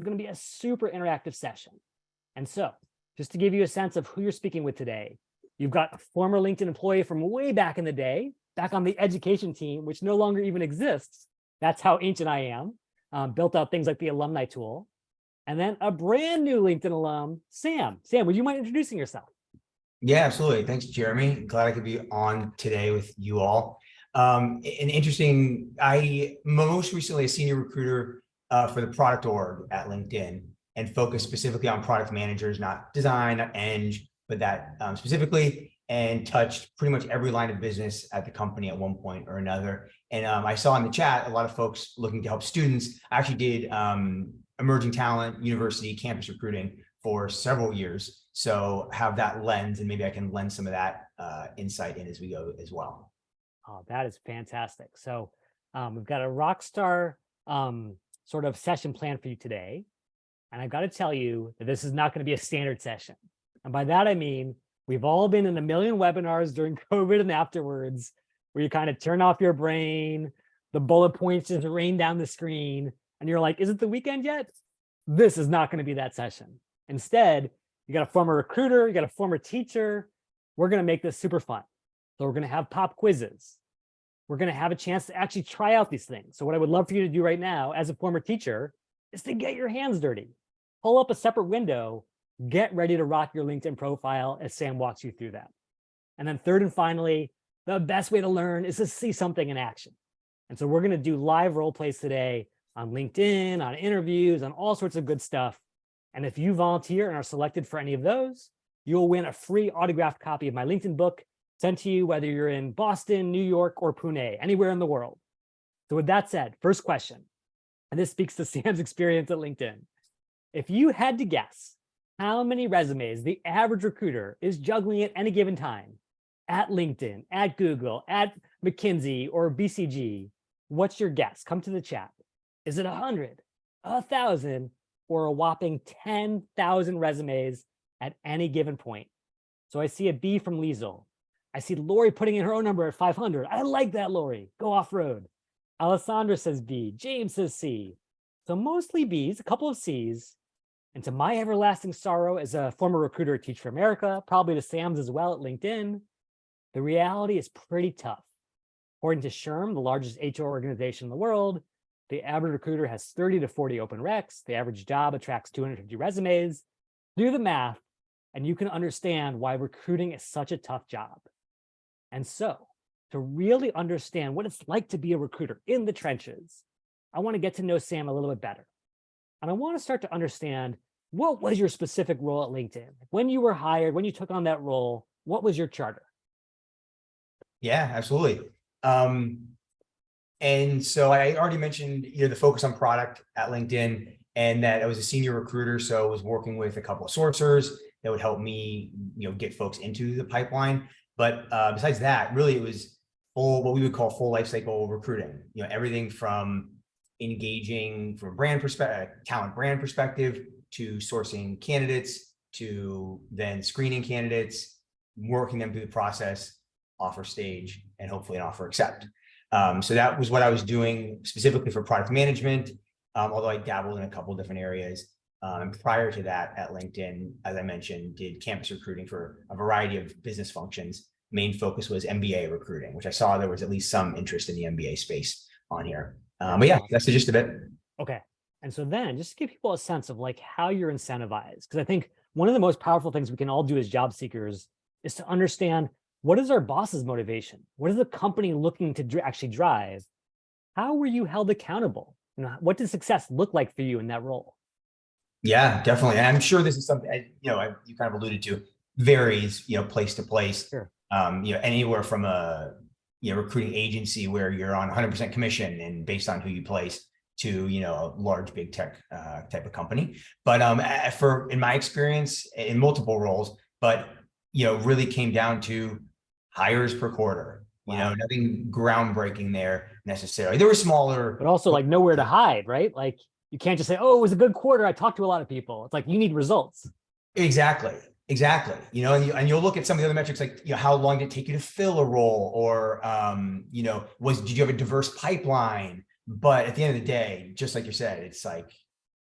It's going to be a super interactive session. And so, just to give you a sense of who you're speaking with today, you've got a former LinkedIn employee from way back in the day, back on the education team, which no longer even exists. That's how ancient I am. Built out things like the alumni tool. And then a brand new LinkedIn alum, Sam. Sam, would you mind introducing yourself? Yeah, absolutely. Thanks, Jeremy. Glad I could be on today with you all. An interesting, I most recently a senior recruiter for the product org at LinkedIn and focused specifically on product managers, not design, not eng, but that specifically, and touched pretty much every line of business at the company at one point or another. And I saw in the chat a lot of folks looking to help students. I actually did emerging talent, university, campus recruiting for several years. So have that lens, and maybe I can lend some of that insight in as we go as well. Oh, that is fantastic. So we've got a rock star sort of session planned for you today. And I've got to tell you that this is not going to be a standard session. And by that, I mean, we've all been in a million webinars during COVID and afterwards, where you kind of turn off your brain, the bullet points just rain down the screen, and you're like, is it the weekend yet? This is not going to be that session. Instead, you got a former recruiter, you got a former teacher. We're going to make this super fun. So we're going to have pop quizzes. We're going to have a chance to actually try out these things. So what I would love for you to do right now as a former teacher is to get your hands dirty. Pull up a separate window, get ready to rock your LinkedIn profile as Sam walks you through that. And then third and finally, the best way to learn is to see something in action. And so we're going to do live role plays today on LinkedIn, on interviews, on all sorts of good stuff. And if you volunteer and are selected for any of those, you'll win a free autographed copy of my LinkedIn book sent to you, whether you're in Boston, New York, or Pune, anywhere in the world. So with that said, first question, and this speaks to Sam's experience at LinkedIn. If you had to guess how many resumes the average recruiter is juggling at any given time at LinkedIn, at Google, at McKinsey, or BCG, what's your guess? Come to the chat. Is it 100, 1,000, or a whopping 10,000 resumes at any given point? So I see a B from Liesel. I see Lori putting in her own number at 500. I like that, Lori. Go off-road. Alessandra says B. James says C. So mostly Bs, a couple of Cs. And to my everlasting sorrow as a former recruiter at Teach for America, probably to Sam's as well at LinkedIn, the reality is pretty tough. According to SHRM, the largest HR organization in the world, the average recruiter has 30 to 40 open recs. The average job attracts 250 resumes. Do the math, and you can understand why recruiting is such a tough job. And so, to really understand what it's like to be a recruiter in the trenches, I want to get to know Sam a little bit better. And I want to start to understand, what was your specific role at LinkedIn? When you were hired, when you took on that role, what was your charter? Yeah, absolutely. And so I already mentioned, the focus on product at LinkedIn, and that I was a senior recruiter. So I was working with a couple of sourcers that would help me, get folks into the pipeline. But besides that, really it was what we would call full life cycle recruiting, everything from engaging from a brand perspective, talent brand perspective, to sourcing candidates, to then screening candidates, working them through the process, offer stage, and hopefully an offer accept. So that was what I was doing specifically for product management, although I dabbled in a couple of different areas. And prior to that at LinkedIn, as I mentioned, did campus recruiting for a variety of business functions. Main focus was MBA recruiting, which I saw there was at least some interest in the MBA space on here. But yeah, that's the gist of it. Okay. And so then just to give people a sense of like how you're incentivized, because I think one of the most powerful things we can all do as job seekers is to understand, what is our boss's motivation? What is the company looking to actually drive? How were you held accountable? What did success look like for you in that role? Yeah, definitely. And I'm sure this is something, you kind of alluded to, varies, place to place. Sure. Anywhere from a recruiting agency where you're on 100% commission and based on who you place, to a large big tech type of company. But in my experience in multiple roles, but really came down to hires per quarter. Wow. Nothing groundbreaking there necessarily. There were smaller, but also like nowhere to hide, right? Like you can't just say, oh, it was a good quarter, I talked to a lot of people. It's like you need results. Exactly. And you'll look at some of the other metrics, like, how long did it take you to fill a role, or, did you have a diverse pipeline? But at the end of the day, just like you said, it's like,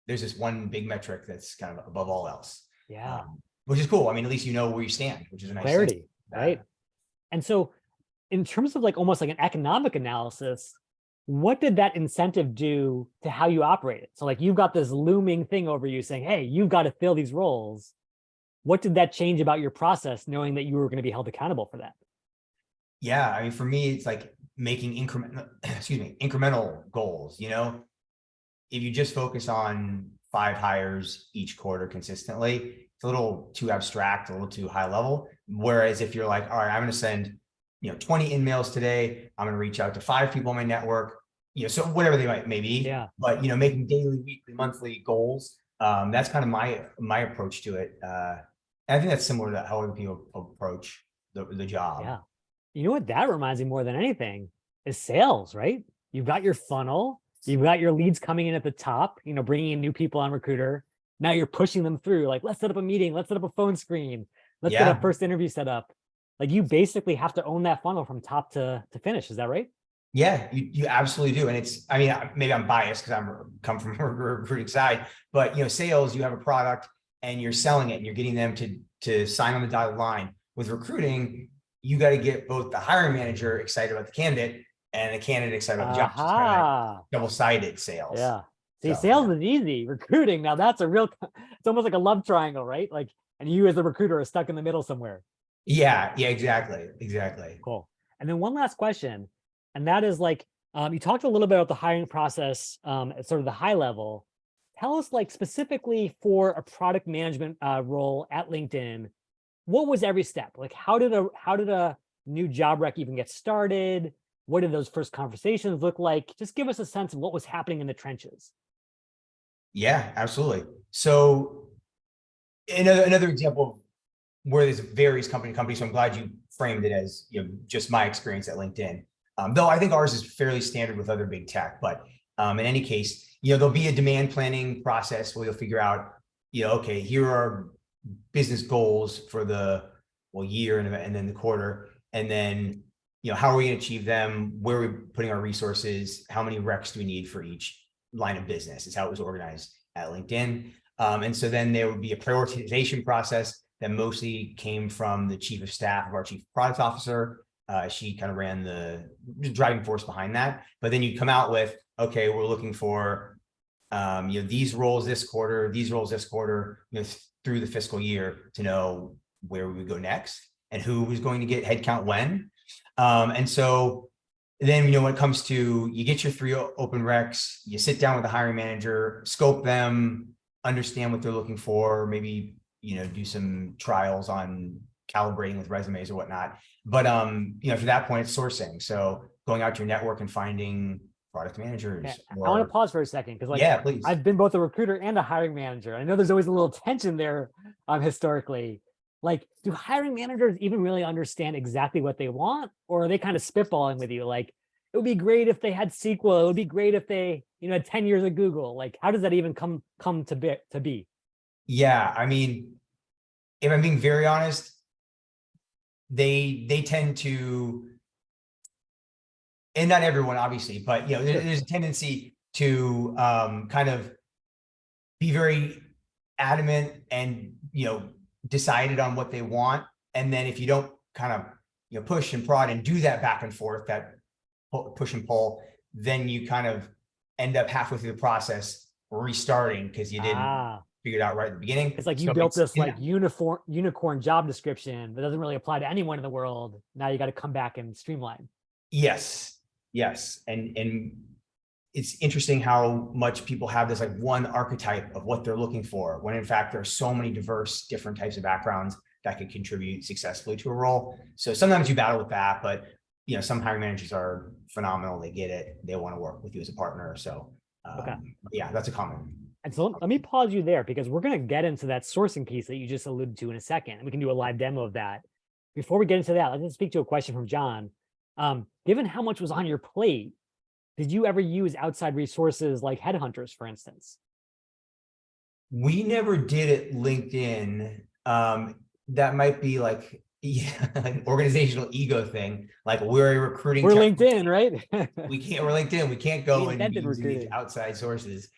there's this one big metric that's kind of above all else. Yeah. Which is cool. I mean, at least you know where you stand, which is a nice thing. Clarity, right? And so in terms of like almost like an economic analysis, what did that incentive do to how you operated? So like you've got this looming thing over you saying, hey, you've got to fill these roles. What did that change about your process, knowing that you were going to be held accountable for that? Yeah, I mean, for me, it's like making incremental goals. You know, if you just focus on 5 hires each quarter consistently, it's a little too abstract, a little too high level. Whereas if you're like, all right, I'm going to send 20 in-mails today, I'm going to reach out to 5 people in my network, so whatever they may be. Yeah. But making daily, weekly, monthly goals. That's kind of my approach to it. I think that's similar to how other people approach the job. Yeah. You know what that reminds me more than anything is sales, right? You've got your funnel, you've got your leads coming in at the top, bringing in new people on Recruiter. Now you're pushing them through, like, let's set up a meeting, let's set up a phone screen, let's get a first interview set up. Like, you basically have to own that funnel from top to finish. Is that right? Yeah, you absolutely do. And I mean, maybe I'm biased because come from a recruiting side, but sales, you have a product and you're selling it and you're getting them to sign on the dotted line. With recruiting, you got to get both the hiring manager excited about the candidate and the candidate excited about the job. It's kind of double-sided sales. Yeah. See, sales is easy. Recruiting, now that's it's almost like a love triangle, right? Like, and you as the recruiter are stuck in the middle somewhere. Yeah, exactly. Cool. And then one last question, and that is like, you talked a little bit about the hiring process at sort of the high level. Tell us, like, specifically for a product management role at LinkedIn, what was every step? Like, how did a new job rec even get started? What did those first conversations look like? Just give us a sense of what was happening in the trenches. Yeah, absolutely. So another example of where this varies company to company. So I'm glad you framed it as just my experience at LinkedIn. Though I think ours is fairly standard with other big tech. But in any case, there'll be a demand planning process where you'll figure out, okay, here are business goals for the year and then the quarter, and then how are we going to achieve them? Where are we putting our resources? How many recs do we need for each line of business? Is how it was organized at LinkedIn. And so then there would be a prioritization process that mostly came from the chief of staff of our chief product officer. She kind of ran the driving force behind that. But then you'd come out with, okay, we're looking for these roles this quarter, through the fiscal year to know where we would go next and who was going to get headcount when. And so then, when it comes to, you get your 3 open recs, you sit down with the hiring manager, scope them, understand what they're looking for, maybe, do some trials on calibrating with resumes or whatnot. But, for that point, it's sourcing. So going out to your network and finding product managers. Okay. I want to pause for a second because, please. I've been both a recruiter and a hiring manager. I know there's always a little tension there historically. Like, do hiring managers even really understand exactly what they want, or are they kind of spitballing with you? Like, it would be great if they had SQL. It would be great if they, had 10 years of Google. Like, how does that even come to be? Yeah, I mean, if I'm being very honest, they tend to, and not everyone obviously, but there's a tendency to kind of be very adamant and decided on what they want, and then if you don't kind of push and prod and do that back and forth, that push and pull, then you kind of end up halfway through the process restarting because you didn't figure it out right at the beginning. It's like you built this like unicorn job description that doesn't really apply to anyone in the world. Now you got to come back and streamline. Yes, and it's interesting how much people have this like one archetype of what they're looking for, when in fact there are so many diverse, different types of backgrounds that could contribute successfully to a role. So sometimes you battle with that, but some hiring managers are phenomenal. They get it. They want to work with you as a partner. So yeah, that's a common. And so let me pause you there because we're going to get into that sourcing piece that you just alluded to in a second. And we can do a live demo of that. Before we get into that, let's speak to a question from John. Given how much was on your plate, did you ever use outside resources like headhunters, for instance? We never did at LinkedIn. That might be like an organizational ego thing. Like, we're a recruiting. We're LinkedIn, right? We're LinkedIn. We can't go and use outside sources.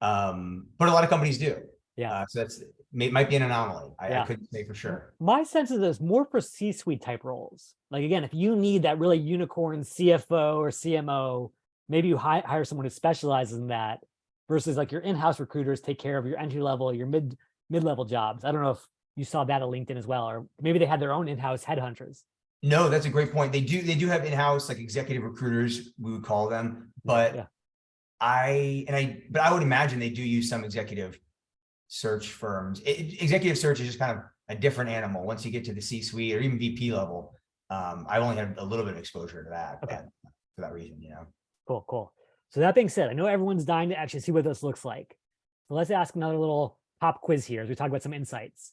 But a lot of companies do. Yeah. So might be an anomaly. I Yeah. couldn't say for sure. My sense is this more for C-suite type roles. Like again, if you need that really unicorn CFO or CMO, maybe you hire someone who specializes in that versus like your in-house recruiters take care of your entry level, your mid-level jobs. I don't know if you saw that at LinkedIn as well, or maybe they had their own in-house headhunters. No, that's a great point. They do have in-house like executive recruiters, we would call them, but Yeah. but I would imagine they do use some executive search firms. Executive search is just kind of a different animal once you get to the C-suite or even VP level. I've only had a little bit of exposure to that, Okay. but for that reason, you know. Cool, cool. So that being said, I know everyone's dying to actually see what this looks like. So let's ask another little pop quiz here as we talk about some insights.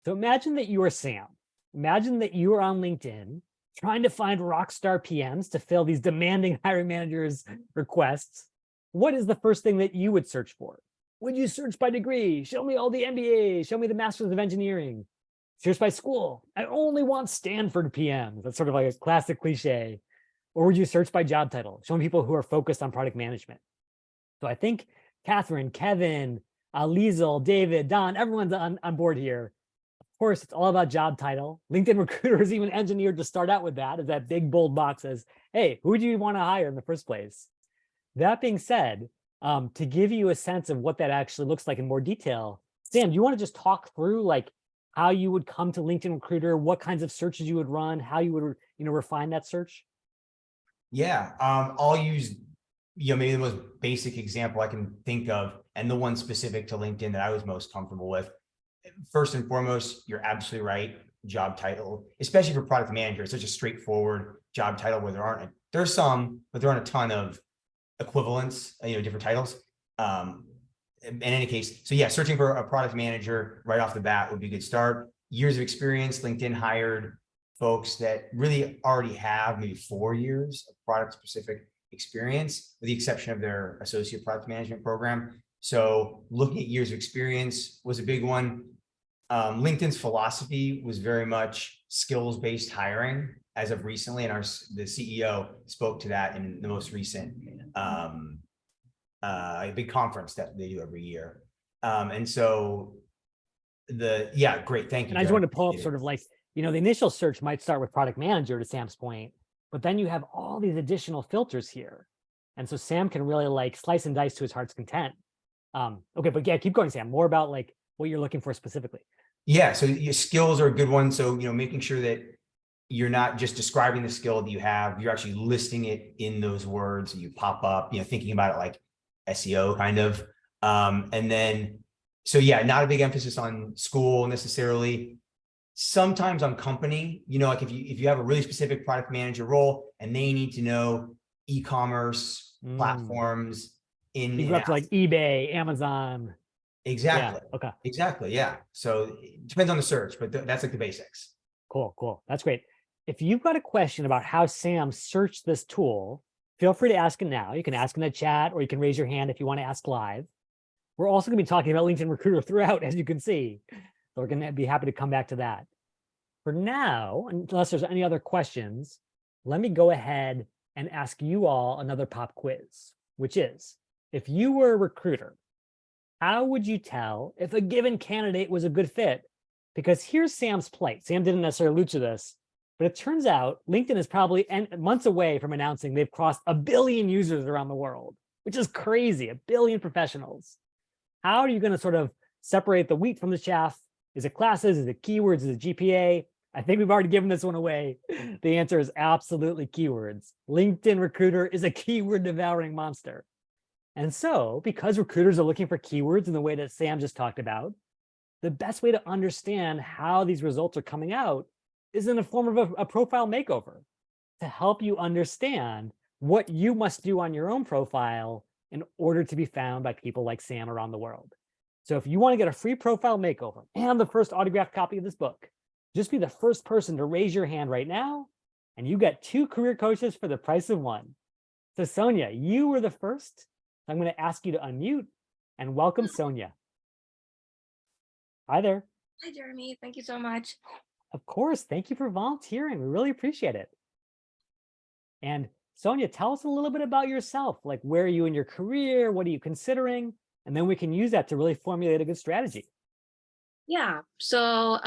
So imagine that you are Sam. Imagine that you are on LinkedIn trying to find rock star PMs to fill these demanding hiring managers' requests. What is the first thing that you would search for? Would you search by degree? Show me all the MBAs. Show me the Masters of Engineering. Search by school. I only want Stanford PMs. That's sort of like a classic cliche. Or would you search by job title, showing people who are focused on product management? So I think Catherine, Kevin, Liesel, David, Don, everyone's on board here. Of course, it's all about job title. LinkedIn Recruiter is even engineered to start out with that, as that big bold box says, hey, who do you want to hire in the first place? That being said, to give you a sense of what that actually looks like in more detail, Sam, do you want to just talk through like how you would come to LinkedIn Recruiter, what kinds of searches you would run, how you would refine that search? Yeah, I'll use, maybe the most basic example I can think of, and the one specific to LinkedIn that I was most comfortable with. First and foremost, you're absolutely right. Job title, especially for product manager, it's such a straightforward job title where there's some, but there aren't a ton of equivalents, different titles. In any case, so yeah, searching for a product manager right off the bat would be a good start. Years of experience, LinkedIn hired folks that really already have maybe 4 years of product specific experience, with the exception of their associate product management program. So looking at years of experience was a big one. LinkedIn's philosophy was very much skills-based hiring as of recently, and the CEO spoke to that in the most recent a big conference that they do every year. And so great, thank you. And I just wanted to pull up sort of like, the initial search might start with product manager to Sam's point, but then you have all these additional filters here. And so Sam can really like slice and dice to his heart's content. Okay, but yeah, keep going, Sam. More about like what you're looking for specifically. Yeah, so your skills are a good one. So, making sure that you're not just describing the skill that you have, you're actually listing it in those words that you pop up, thinking about it like SEO kind of. And then, so yeah, not a big emphasis on school necessarily. Sometimes on company, like if you have a really specific product manager role and they need to know e-commerce platforms you go up to like eBay, Amazon. Exactly. Yeah, okay. Exactly. Yeah. So it depends on the search, but that's like the basics. Cool. That's great. If you've got a question about how Sam searched this tool, feel free to ask it now. You can ask in the chat, or you can raise your hand if you want to ask live. We're also going to be talking about LinkedIn Recruiter throughout, as you can see. So we're going to be happy to come back to that. For now, unless there's any other questions, let me go ahead and ask you all another pop quiz, which is, if you were a recruiter, how would you tell if a given candidate was a good fit? Because here's Sam's plight. Sam didn't necessarily allude to this, but it turns out LinkedIn is probably months away from announcing they've crossed 1 billion users around the world, which is crazy, 1 billion professionals. How are you going to sort of separate the wheat from the chaff? Is it classes? Is it keywords? Is it GPA? I think we've already given this one away. The answer is absolutely keywords. LinkedIn Recruiter is a keyword devouring monster. And so, because recruiters are looking for keywords in the way that Sam just talked about, the best way to understand how these results are coming out is in the form of a profile makeover to help you understand what you must do on your own profile in order to be found by people like Sam around the world. So if you want to get a free profile makeover and the first autographed copy of this book, just be the first person to raise your hand right now, and you get 2 career coaches for the price of 1. So Sonia, you were the first. I'm going to ask you to unmute and welcome Sonia. Hi there. Hi, Jeremy. Thank you so much. Of course. Thank you for volunteering. We really appreciate it. And Sonia, tell us a little bit about yourself. Like, where are you in your career? What are you considering? and then we can use that to really formulate a good strategy. Yeah. So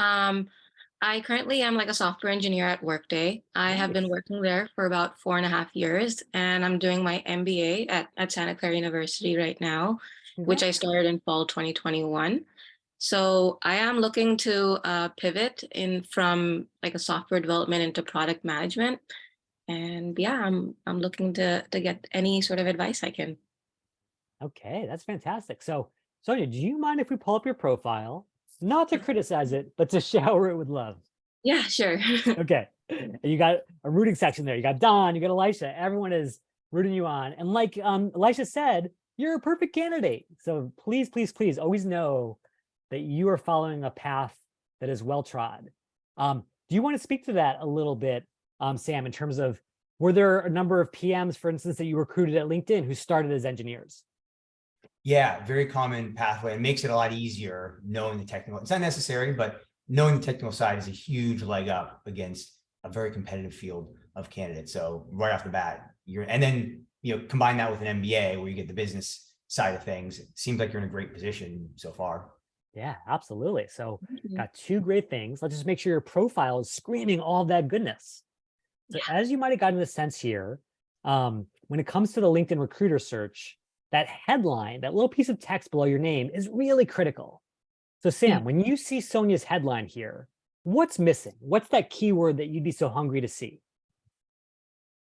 I currently am like a software engineer at Workday. I have been Nice. working there for about 4.5 years, and I'm doing my MBA at Santa Clara University right now, which I Congrats. started in fall 2021. So I am looking to pivot in from like a software development into product management. And yeah, I'm looking to get any sort of advice I can. Okay, that's fantastic. So, Sonia, do you mind if we pull up your profile, not to criticize it, but to shower it with love? Yeah, sure. Okay. And you got a rooting section there. You got Don, you got Elisha. Everyone is rooting you on. And like Elisha said, you're a perfect candidate. So please, please, please always know that you are following a path that is well trod. Do you want to speak to that a little bit, Sam, in terms of were there a number of PMs, for instance, that you recruited at LinkedIn who started as engineers? Yeah, very common pathway. It makes it a lot easier knowing the technical. It's not necessary, but knowing the technical side is a huge leg up against a very competitive field of candidates. So right off the bat, and then combine that with an MBA where you get the business side of things. It seems like you're in a great position so far. Yeah, absolutely. So Mhm. got two great things. Let's just make sure your profile is screaming all that goodness. So Yeah. as you might have gotten the sense here, when it comes to the LinkedIn recruiter search, that headline, that little piece of text below your name is really critical. So Mm. Sam, when you see Sonia's headline here, what's missing? What's that keyword that you'd be so hungry to see?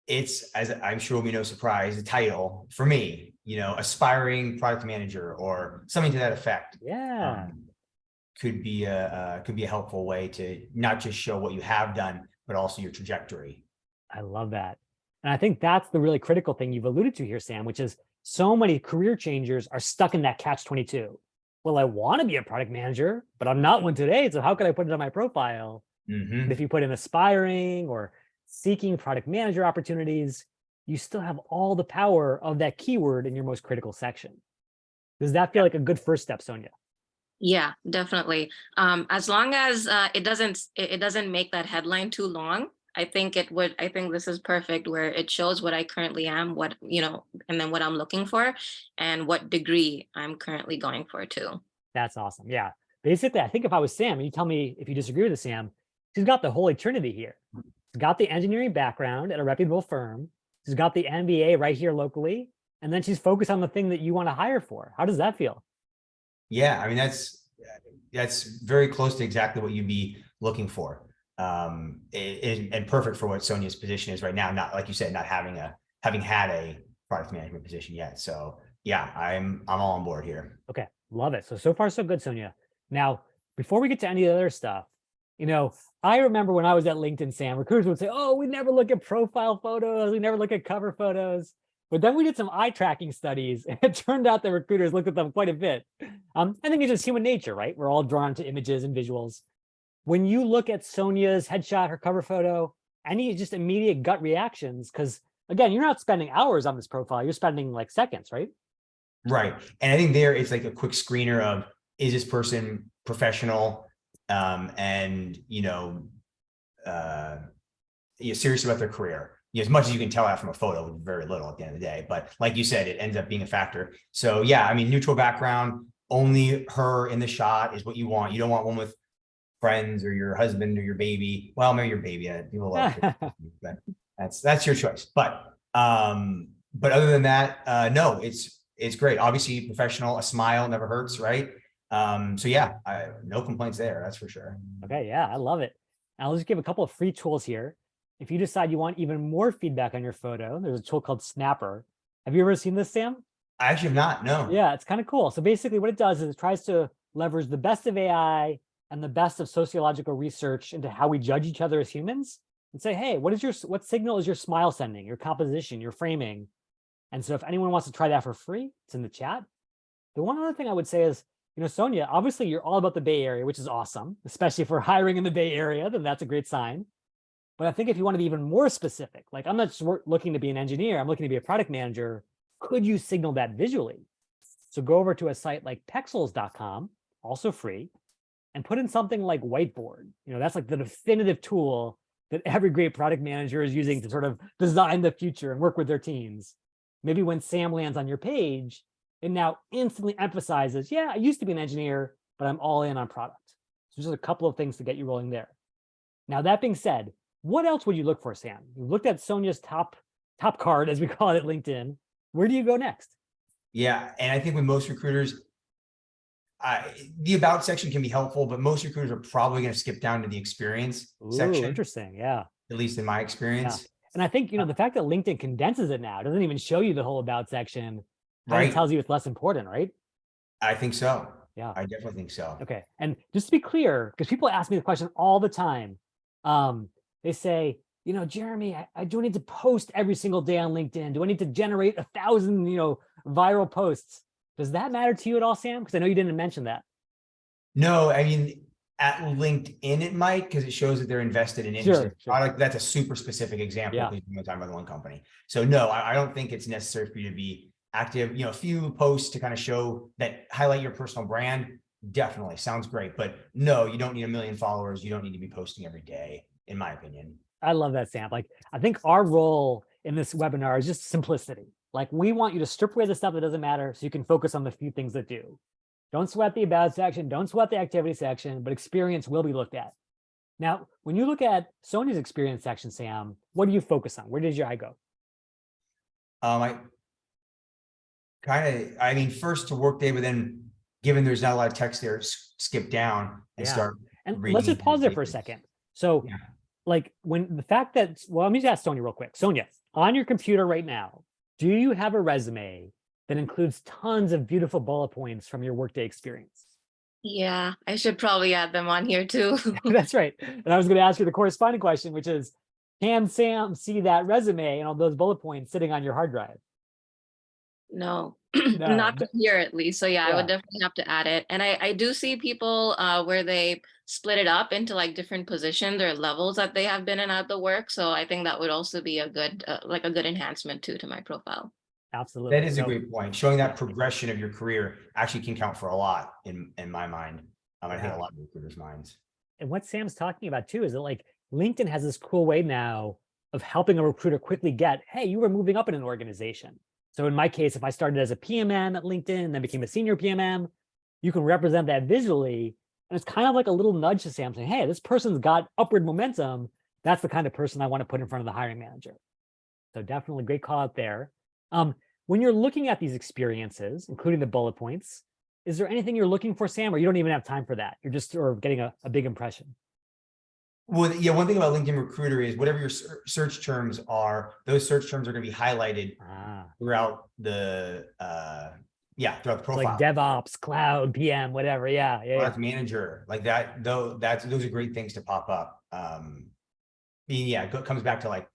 It's, as I'm sure will be no surprise, the title for me, aspiring product manager or something to that effect. Yeah, Could be a helpful way to not just show what you have done, but also your trajectory. I love that. And I think that's the really critical thing you've alluded to here, Sam, which is so many career changers are stuck in that catch 22. Well, I want to be a product manager, but I'm not one today. So how can I put it on my profile? But if Hmm. you put in aspiring or seeking product manager opportunities, you still have all the power of that keyword in your most critical section. Does that feel like a good first step, Sonia? Yeah, definitely. As long as it doesn't make that headline too long, I think it would. I think this is perfect where it shows what I currently am, and then what I'm looking for, and what degree I'm currently going for too. That's awesome. Yeah. Basically, I think if I was Sam, and you tell me if you disagree with this, Sam, she's got the holy trinity here. She's got the engineering background at a reputable firm. She's got the MBA right here locally. And then she's focused on the thing that you want to hire for. How does that feel? Yeah, I mean that's very close to exactly what you'd be looking for, and perfect for what Sonia's position is right now. Not like you said, not having had a product management position yet. So yeah, I'm all on board here. Okay. Love it. So far, so good, Sonia. Now, before we get to any of the other stuff, you know, I remember when I was at LinkedIn, Sam, recruiters would say, oh, we never look at profile photos. We never look at cover photos. But then we did some eye tracking studies, and it turned out that recruiters looked at them quite a bit. I think it's just human nature, right? We're all drawn to images and visuals. When you look at Sonia's headshot, her cover photo, any just immediate gut reactions, because again, you're not spending hours on this profile, you're spending like seconds, right? Right. And I think there it's like a quick screener of, is this person professional, and uh, serious about their career. As much as you can tell that from a photo, very little at the end of the day. But like you said, it ends up being a factor. So yeah, I mean, neutral background, only her in the shot is what you want. You don't want one with friends or your husband or your baby. Well, maybe your baby. People love it, but that's your choice. But other than that, no, it's great. Obviously, professional. A smile never hurts, right? So yeah, no complaints there. That's for sure. Okay, yeah, I love it. And I'll just give a couple of free tools here. If you decide you want even more feedback on your photo, there's a tool called Snapper. Have you ever seen this, Sam? I actually have not. No. Yeah, it's kind of cool. So basically what it does is it tries to leverage the best of AI and the best of sociological research into how we judge each other as humans and say, hey, what signal is your smile sending, your composition, your framing? And so if anyone wants to try that for free, it's in the chat. The one other thing I would say is, Sonia, obviously you're all about the Bay Area, which is awesome, especially if we're hiring in the Bay Area, then that's a great sign. But I think if you want to be even more specific, like I'm not just looking to be an engineer, I'm looking to be a product manager. Could you signal that visually? So go over to a site like pexels.com, also free, and put in something like Whiteboard. That's like the definitive tool that every great product manager is using to sort of design the future and work with their teams. Maybe when Sam lands on your page, it now instantly emphasizes, yeah, I used to be an engineer, but I'm all in on product. So just a couple of things to get you rolling there. Now, that being said, what else would you look for, Sam? You looked at Sonia's top card, as we call it at LinkedIn. Where do you go next? Yeah. And I think with most recruiters, the about section can be helpful, but most recruiters are probably going to skip down to the experience Ooh, section, interesting. Yeah. at least in my experience. And I think, the fact that LinkedIn condenses it now, doesn't even show you the whole about section, kind of Right. tells you it's less important, right? I think so. Yeah. I definitely think so. Okay. And just to be clear, because people ask me the question all the time, they say, Jeremy, I do need to post every single day on LinkedIn. Do I need to generate 1,000, viral posts? Does that matter to you at all, Sam? Because I know you didn't mention that. No, I mean, at LinkedIn, it might, because it shows that they're invested in interesting Sure. product. That's a super specific example. Yeah. Because you're talking about one company. So no, I don't think it's necessary for you to be active. A few posts to kind of show that highlight your personal brand. Definitely sounds great. But no, you don't need 1 million followers. You don't need to be posting every day, in my opinion. I love that, Sam. Like, I think our role in this webinar is just simplicity. Like, we want you to strip away the stuff that doesn't matter so you can focus on the few things that do. Don't sweat the about section, don't sweat the activity section, but experience will be looked at. Now, when you look at Sonia's experience section, Sam, what do you focus on? Where did your eye go? First to Workday, but then given there's not a lot of text there, skip down and start. And let's just pause there for a second. So like when the fact that, well, let me just ask Sonia real quick. Sonia, on your computer right now, do you have a resume that includes tons of beautiful bullet points from your Workday experience? Yeah, I should probably add them on here too. That's right. And I was going to ask you the corresponding question, which is, can Sam see that resume and all those bullet points sitting on your hard drive? No, not from here at least. So yeah, I would definitely have to add it. And I do see people where they split it up into like different positions or levels that they have been in at the work. So I think that would also be a good like a good enhancement too to my profile. Absolutely. That is a great point. Showing that progression of your career actually can count for a lot in my mind. I think a lot of recruiters' minds. And what Sam's talking about too is that like LinkedIn has this cool way now of helping a recruiter quickly get, hey, you were moving up in an organization. So in my case, if I started as a PMM at LinkedIn and then became a senior PMM, you can represent that visually. And it's kind of like a little nudge to Sam saying, hey, this person's got upward momentum. That's the kind of person I want to put in front of the hiring manager. So definitely great call out there. When you're looking at these experiences, including the bullet points, is there anything you're looking for, Sam, or you don't even have time for that? You're just getting a big impression. Well, yeah, one thing about LinkedIn Recruiter is whatever your search terms are, those search terms are going to be highlighted throughout the throughout the profile. Like DevOps, cloud, PM, whatever. Product manager, like that. Though those are great things to pop up. It comes back to like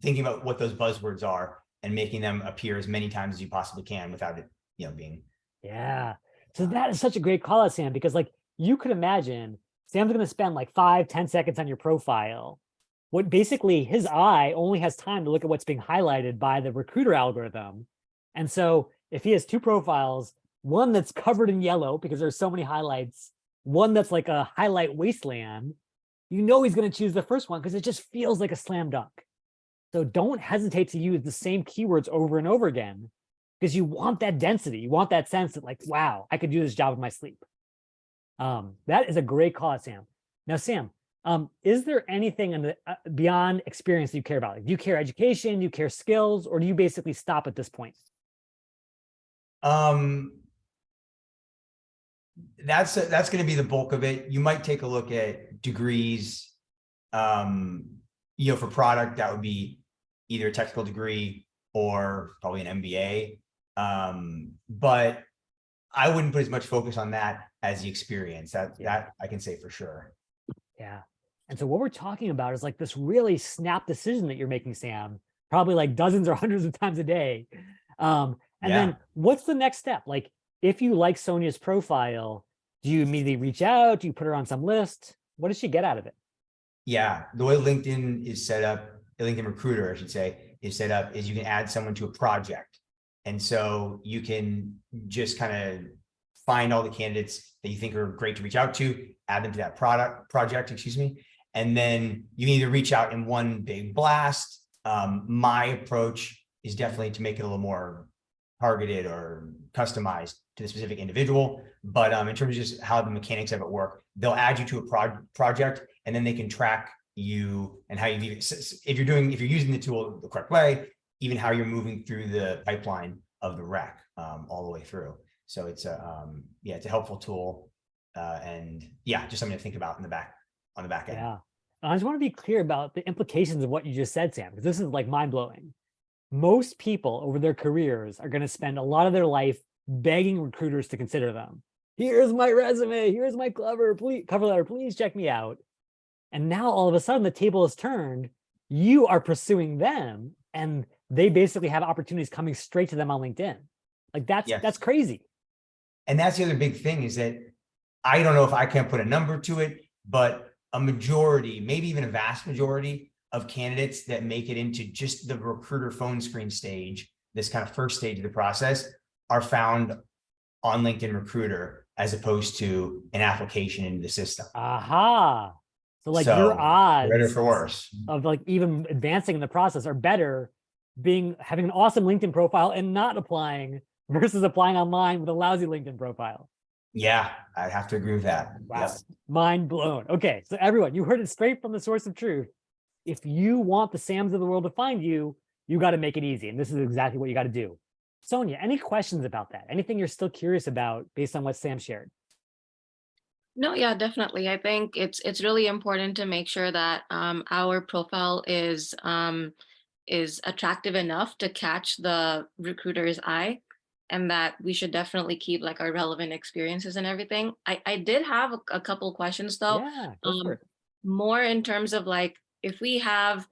thinking about what those buzzwords are and making them appear as many times as you possibly can without it, being. Yeah. So that is such a great call out, Sam, because like you could imagine Sam's going to spend like 5-10 seconds on your profile. What basically his eye only has time to look at what's being highlighted by the recruiter algorithm. And so if he has two profiles, one that's covered in yellow because there's so many highlights, one that's like a highlight wasteland, he's going to choose the first one because it just feels like a slam dunk. So don't hesitate to use the same keywords over and over again because you want that density. You want that sense that like, wow, I could do this job in my sleep. That is a great call, Sam. Now, Sam, is there anything in the beyond experience that you care about? Like, do you care education? Do you care skills? Or do you basically stop at this point? That's going to be the bulk of it. You might take a look at degrees. For product, that would be either a technical degree or probably an MBA. But I wouldn't put as much focus on that as the experience. That I can say for sure. Yeah. And so what we're talking about is like this really snap decision that you're making, Sam, probably like dozens or hundreds of times a day. Then what's the next step? Like if you like Sonia's profile, do you immediately reach out? Do you put her on some list? What does she get out of it? Yeah. The way LinkedIn is set up, LinkedIn Recruiter, I should say, is set up is you can add someone to a project. And so you can just kind of find all the candidates that you think are great to reach out to, add them to that project, and then you can either reach out in one big blast. My approach is definitely to make it a little more targeted or customized to the specific individual. But in terms of just how the mechanics of it work, they'll add you to a project, and then they can track you and how you, if you're using the tool the correct way, even how you're moving through the pipeline of the rec all the way through. So it's it's a helpful tool, and just something to think about on the back end. Yeah. I just want to be clear about the implications of what you just said, Sam, because this is like mind blowing. Most people over their careers are going to spend a lot of their life begging recruiters to consider them. Here's my resume. Here's my cover letter. Please check me out. And now all of a sudden the table is turned. You are pursuing them, and they basically have opportunities coming straight to them on LinkedIn. Like that's crazy. And that's the other big thing, is that I don't know if I can put a number to it, but a majority, maybe even a vast majority of candidates that make it into just the recruiter phone screen stage, this kind of first stage of the process, are found on LinkedIn Recruiter as opposed to an application into the system. Aha. So like your odds better for worse of like even advancing in the process are better having an awesome LinkedIn profile and not applying versus applying online with a lousy LinkedIn profile. Yeah, I'd have to agree with that. Wow. Yes. Mind blown. Okay, so everyone, you heard it straight from the source of truth. If you want the Sams of the world to find you, you got to make it easy. And this is exactly what you got to do. Sonia, any questions about that? Anything you're still curious about based on what Sam shared? No, yeah, definitely. I think it's really important to make sure that our profile is attractive enough to catch the recruiter's eye, and that we should definitely keep like our relevant experiences and everything. I did have a couple questions though. Yeah, go for it. More in terms of like, if we have,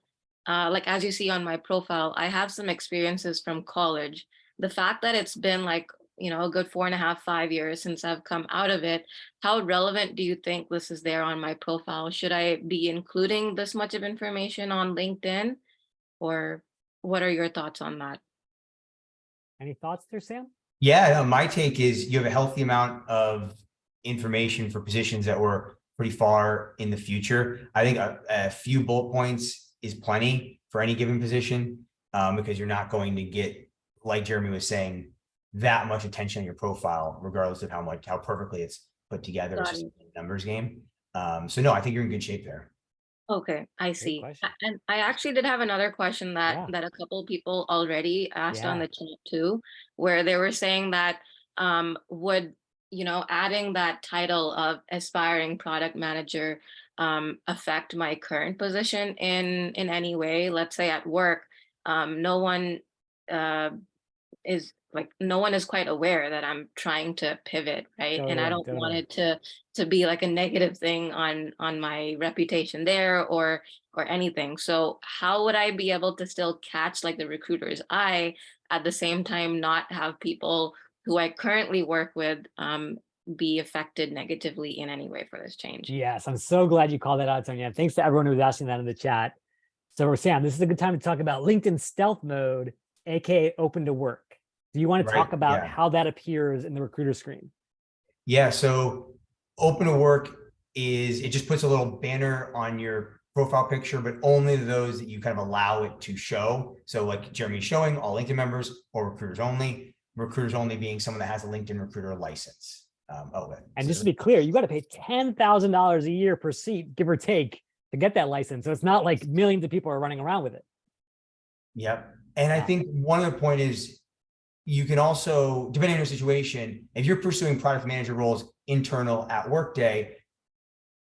like as you see on my profile, I have some experiences from college. The fact that it's been like, a good 4.5, 5 years since I've come out of it, how relevant do you think this is there on my profile? Should I be including this much of information on LinkedIn, or what are your thoughts on that? Any thoughts there, Sam? Yeah, no, my take is you have a healthy amount of information for positions that were pretty far in the future. I think a few bullet points is plenty for any given position, because you're not going to get, like Jeremy was saying, that much attention on your profile, regardless of how perfectly it's put together. It's just a numbers game. So no, I think you're in good shape there. Okay, I see. question. And I actually did have another question that Yeah. that a couple of people already asked on Yeah. the chat too, where they were saying that would adding that title of aspiring product manager affect my current position in any way? Let's say at work, no one uh, no one is quite aware that I'm trying to pivot, right? And I don't want it to be like a negative thing on my reputation there or anything. So how would I be able to still catch like the recruiter's eye, at the same time not have people who I currently work with be affected negatively in any way for this change? Yes, I'm so glad you called that out, Sonia. Thanks to everyone who was asking that in the chat. So Sam, this is a good time to talk about LinkedIn stealth mode, aka open to work. Do you want to talk about how that appears in the recruiter screen? Yeah, so open to work it just puts a little banner on your profile picture, but only those that you kind of allow it to show. So like Jeremy's showing, all LinkedIn members or recruiters only being someone that has a LinkedIn recruiter license. And just to be clear, you got to pay $10,000 a year per seat, give or take, to get that license. So it's not like millions of people are running around with it. Yep. And I think one other point is, you can also, depending on your situation, if you're pursuing product manager roles internal at Workday,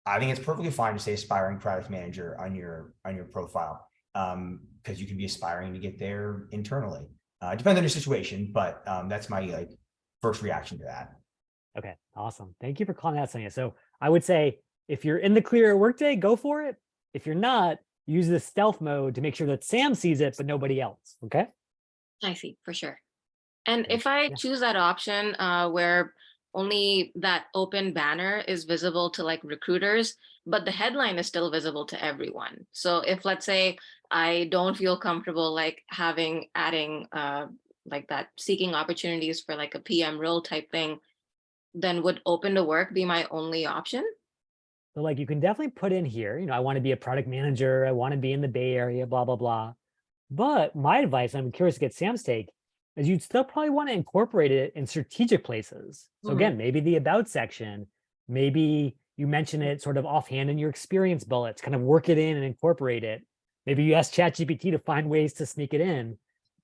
I think it's perfectly fine to say aspiring product manager on your profile, because you can be aspiring to get there internally. Depends on your situation, but that's my first reaction to that. Okay, awesome. Thank you for calling that, Sonia. So I would say if you're in the clear at Workday, go for it. If you're not, use the stealth mode to make sure that Sam sees it, but nobody else. Okay. I see, for sure. And if I choose that option where only that open banner is visible to like recruiters, but the headline is still visible to everyone. So if, let's say, I don't feel comfortable like adding like that seeking opportunities for like a PM role type thing, then would open to work be my only option? So like you can definitely put in here, I want to be a product manager. I want to be in the Bay Area, blah, blah, blah. But my advice, I'm curious to get Sam's take, is you'd still probably want to incorporate it in strategic places. So Mhm. again, maybe the about section, maybe you mention it sort of offhand in your experience bullets, kind of work it in and incorporate it. Maybe you ask ChatGPT to find ways to sneak it in.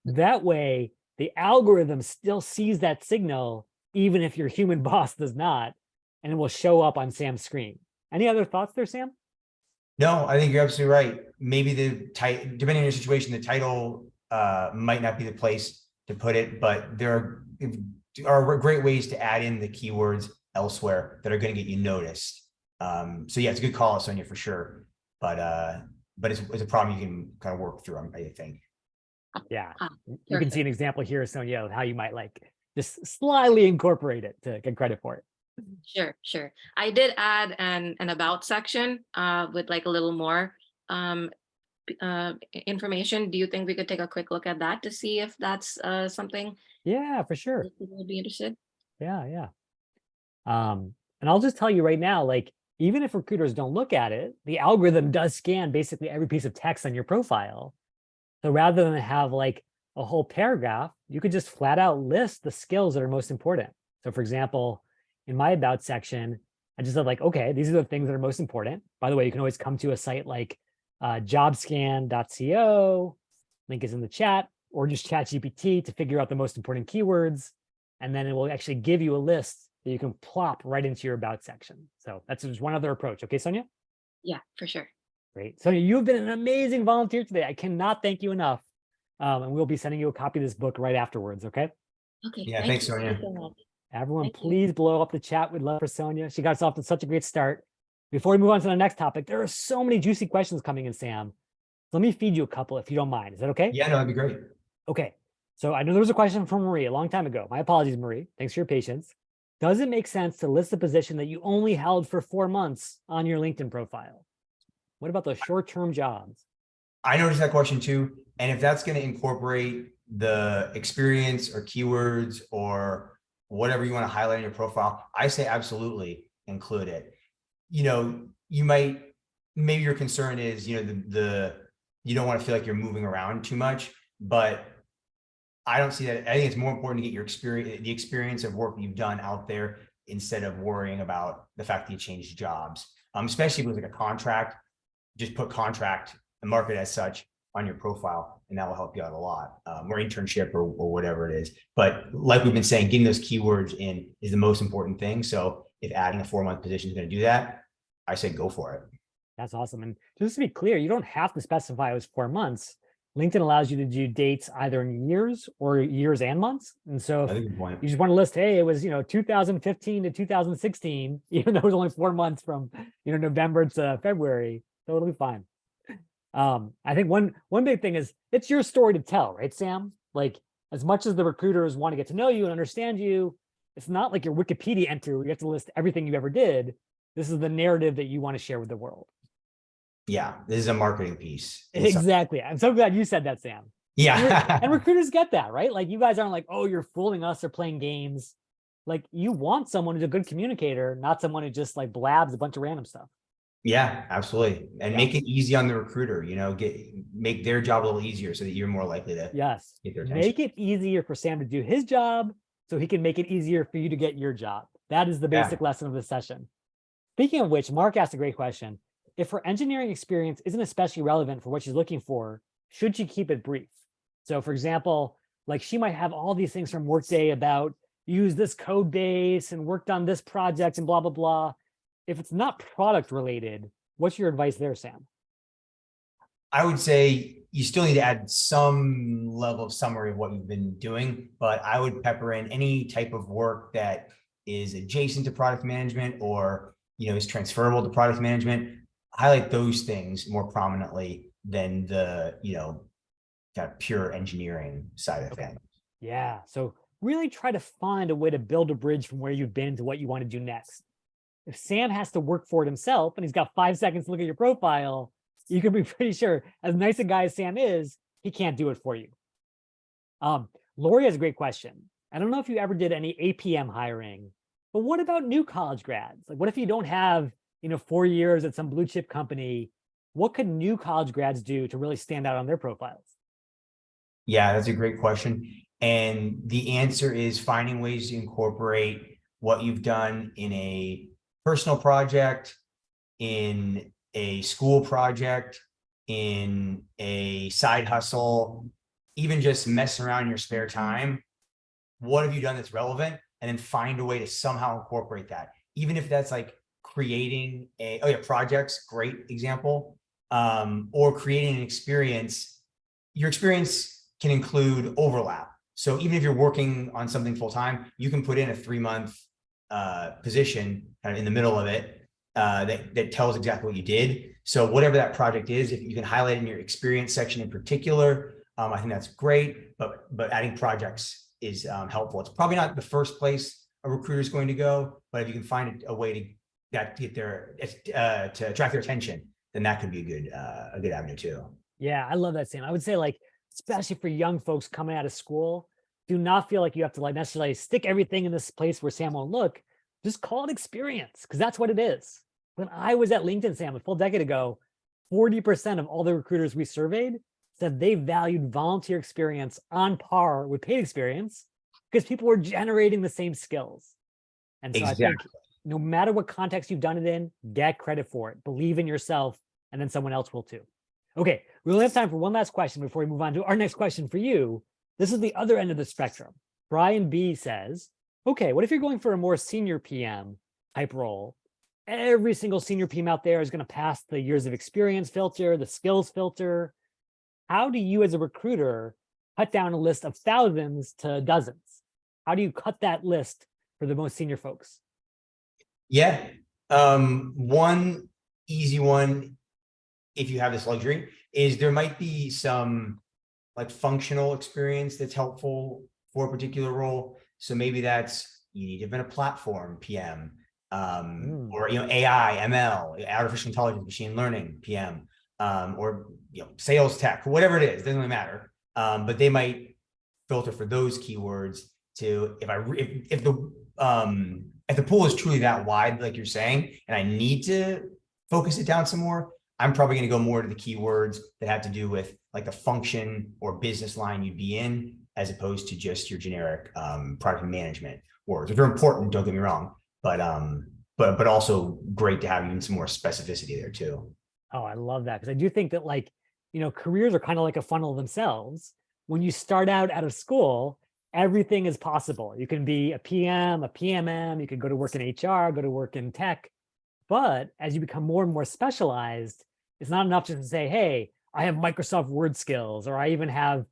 That way, the algorithm still sees that signal, even if your human boss does not, and it will show up on Sam's screen. Any other thoughts there, Sam? No, I think you're absolutely right. Maybe the depending on your situation, the title might not be the place to put it, but there are great ways to add in the keywords elsewhere that are going to get you noticed. So yeah, it's a good call, Sonia, for sure. But it's a problem you can kind of work through, I think. Yeah, Ah, you can see an perfect. example here, Sonia, of how you might like just slyly incorporate it to get credit for it. Sure, sure. I did add an about section with like a little more information. Do you think we could take a quick look at that to see if that's something Yeah, for sure. that people would be interested? Yeah, yeah. And I'll just tell you right now, like, even if recruiters don't look at it, the algorithm does scan basically every piece of text on your profile. So rather than have like a whole paragraph, you could just flat out list the skills that are most important. So for example, in my about section, I just said like, okay, these are the things that are most important. By the way, you can always come to a site like jobscan.co, link is in the chat, or just chat GPT to figure out the most important keywords. And then it will actually give you a list that you can plop right into your about section. So that's just one other approach. Okay, Sonia? Yeah, for sure. Great. Sonia, you've been an amazing volunteer today. I cannot thank you enough. And we'll be sending you a copy of this book right afterwards. Okay. Okay, Yeah, thank thanks, you. Thank you Sonia. so much. Everyone, Thank you. please blow up the chat. We'd love for Sonia. She got us off to such a great start. Before we move on to the next topic, there are so many juicy questions coming in, Sam. Let me feed you a couple if you don't mind. Is that okay? Yeah, no, that'd be great. Okay. So I know there was a question from Marie a long time ago. My apologies, Marie. Thanks for your patience. Does it make sense to list a position that you only held for 4 months on your LinkedIn profile? What about those short-term jobs? I noticed that question too. And if that's going to incorporate the experience or keywords or whatever you want to highlight in your profile, I say absolutely include it. You know, you might, maybe your concern is, you know, you don't want to feel like you're moving around too much, but I don't see that. I think it's more important to get your experience, the experience of work you've done out there instead of worrying about the fact that you changed jobs. Especially if it was like a contract, just put contract and mark it as such on your profile, and that will help you out a lot, or internship or whatever it is. But like we've been saying, getting those keywords in is the most important thing. So if adding a 4-month position is going to do that, I say go for it. That's awesome. And just to be clear, you don't have to specify it was 4 months. LinkedIn allows you to do dates either in years or years and months. And so if That's a good point. you just want to list, hey, it was 2015 to 2016, even though it was only 4 months from November to February, totally fine. I think one big thing is it's your story to tell, right, Sam? Like as much as the recruiters want to get to know you and understand you, it's not like your Wikipedia entry where you have to list everything you ever did. This is the narrative that you want to share with the world. Yeah, this is a marketing piece. Exactly. I'm so glad you said that, Sam. Yeah. And recruiters get that, right? Like you guys aren't like, oh, you're fooling us or playing games. Like you want someone who's a good communicator, not someone who just like blabs a bunch of random stuff. Yeah, absolutely. And Yeah. make it easy on the recruiter, make their job a little easier so that you're more likely to Yes. get their attention. Make it easier for Sam to do his job so he can make it easier for you to get your job. That is the basic lesson of this session. Speaking of which, Mark asked a great question. If her engineering experience isn't especially relevant for what she's looking for, should she keep it brief? So for example, like she might have all these things from Workday about use this code base and worked on this project and blah, blah, blah. If it's not product related, what's your advice there, Sam? I would say you still need to add some level of summary of what you've been doing, but I would pepper in any type of work that is adjacent to product management or, is transferable to product management. Highlight those things more prominently than the, kind of pure engineering side of things. Yeah. So really try to find a way to build a bridge from where you've been to what you want to do next. If Sam has to work for it himself and he's got 5 seconds to look at your profile, you can be pretty sure, as nice a guy as Sam is, he can't do it for you. Lori has a great question. I don't know if you ever did any APM hiring, but what about new college grads? Like, what if you don't have, 4 years at some blue chip company? What could new college grads do to really stand out on their profiles? Yeah, that's a great question. And the answer is finding ways to incorporate what you've done in a personal project, in a school project, in a side hustle, even just messing around in your spare time. What have you done that's relevant? And then find a way to somehow incorporate that. Even if that's like creating projects, great example, or creating an experience. Your experience can include overlap. So even if you're working on something full time, you can put in a 3-month position kind of in the middle of it that tells exactly what you did. So whatever that project is, if you can highlight in your experience section in particular, I think that's great. But adding projects is helpful. It's probably not the first place a recruiter is going to go, but if you can find a way to get their to attract their attention, then that could be a good avenue too. Yeah, I love that, Sam. I would say, like, especially for young folks coming out of school, do not feel like you have to like necessarily stick everything in this place where Sam won't look. Just call it experience, because that's what it is. When I was at LinkedIn, Sam, a full decade ago, 40% of all the recruiters we surveyed said they valued volunteer experience on par with paid experience because people were generating the same skills. And so I think no matter what context you've done it in, get credit for it. Believe in yourself, and then someone else will too. Okay, we only have time for one last question before we move on to our next question for you. This is the other end of the spectrum. Brian B says, okay, what if you're going for a more senior PM type role? Every single senior PM out there is going to pass the years of experience filter, the skills filter. How do you as a recruiter cut down a list of thousands to dozens? How do you cut that list for the most senior folks? Yeah. One easy one, if you have this luxury, is there might be some like functional experience that's helpful for a particular role. So maybe that's you need to have been a platform PM, or AI, ML, artificial intelligence, machine learning PM, or sales tech, whatever it is, doesn't really matter. But they might filter for those keywords to if the pool is truly that wide, like you're saying, and I need to focus it down some more, I'm probably going to go more to the keywords that have to do with like the function or business line you'd be in, as opposed to just your generic product management words, which are important, don't get me wrong, but also great to have even some more specificity there too. Oh, I love that, because I do think that careers are kind of like a funnel themselves. When you start out of school, everything is possible. You can be a PM, a PMM, you could go to work in HR, go to work in tech. But as you become more and more specialized, it's not enough just to say, hey, I have Microsoft Word skills, or I even have,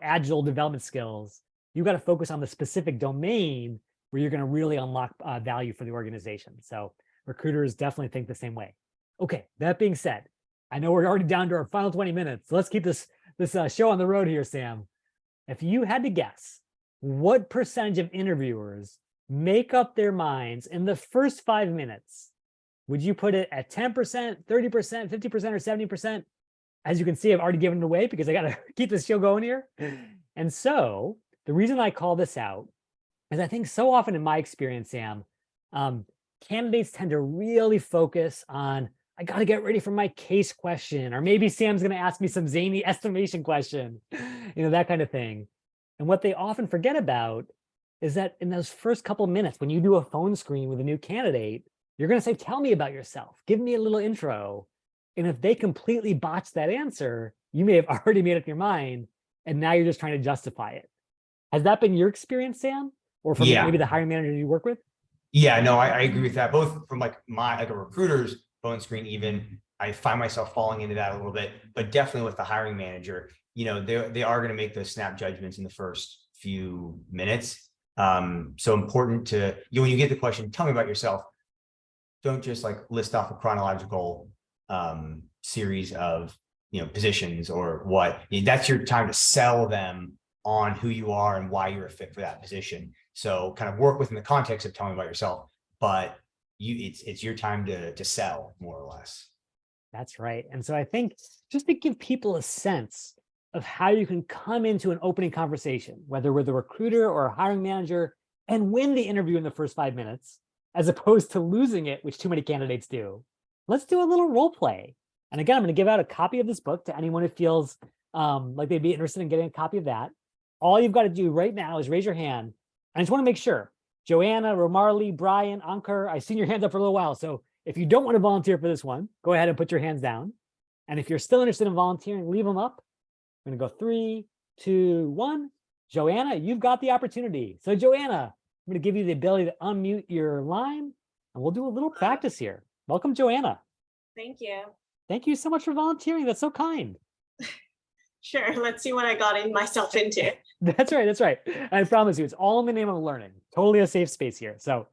agile development skills. You got to focus on the specific domain where you're going to really unlock value for the organization. So recruiters definitely think the same way. Okay, that being said, I know we're already down to our final 20 minutes. So let's keep this show on the road here, Sam. If you had to guess, what percentage of interviewers make up their minds in the first 5 minutes? Would you put it at 10%, 30%, 50%, or 70%? As you can see, I've already given it away because I got to keep this show going here. And so the reason I call this out is I think so often in my experience, Sam, candidates tend to really focus on, I got to get ready for my case question, or maybe Sam's going to ask me some zany estimation question, that kind of thing. And what they often forget about is that in those first couple of minutes, when you do a phone screen with a new candidate, you're going to say, tell me about yourself. Give me a little intro. And if they completely botch that answer, you may have already made up your mind, and now you're just trying to justify it. Has that been your experience, Sam? Or from maybe the hiring manager you work with? Yeah, no, I agree with that. Both from like a recruiter's phone screen, even I find myself falling into that a little bit, but definitely with the hiring manager, they are going to make those snap judgments in the first few minutes. So important to when you get the question, tell me about yourself. Don't just like list off a chronological series of positions or what. That's your time to sell them on who you are and why you're a fit for that position. So kind of work within the context of telling about yourself, but it's your time to sell, more or less. That's right. And so I think just to give people a sense of how you can come into an opening conversation, whether with a recruiter or a hiring manager, and win the interview in the first 5 minutes, as opposed to losing it, which too many candidates do. Let's do a little role play. And again, I'm going to give out a copy of this book to anyone who feels like they'd be interested in getting a copy of that. all you've got to do right now is raise your hand. I just want to make sure. Joanna, Romarley, Brian, Ankur, I've seen your hands up for a little while. So if you don't want to volunteer for this one, go ahead and put your hands down. And if you're still interested in volunteering, leave them up. I'm going to go 3, 2, 1. Joanna, you've got the opportunity. So Joanna, I'm going to give you the ability to unmute your line and we'll do a little practice here. Welcome, Joanna. Thank you. Thank you so much for volunteering. That's so kind. Sure. Let's see what I got myself into. That's right. That's right. I promise you, it's all in the name of learning. Totally a safe space here. So,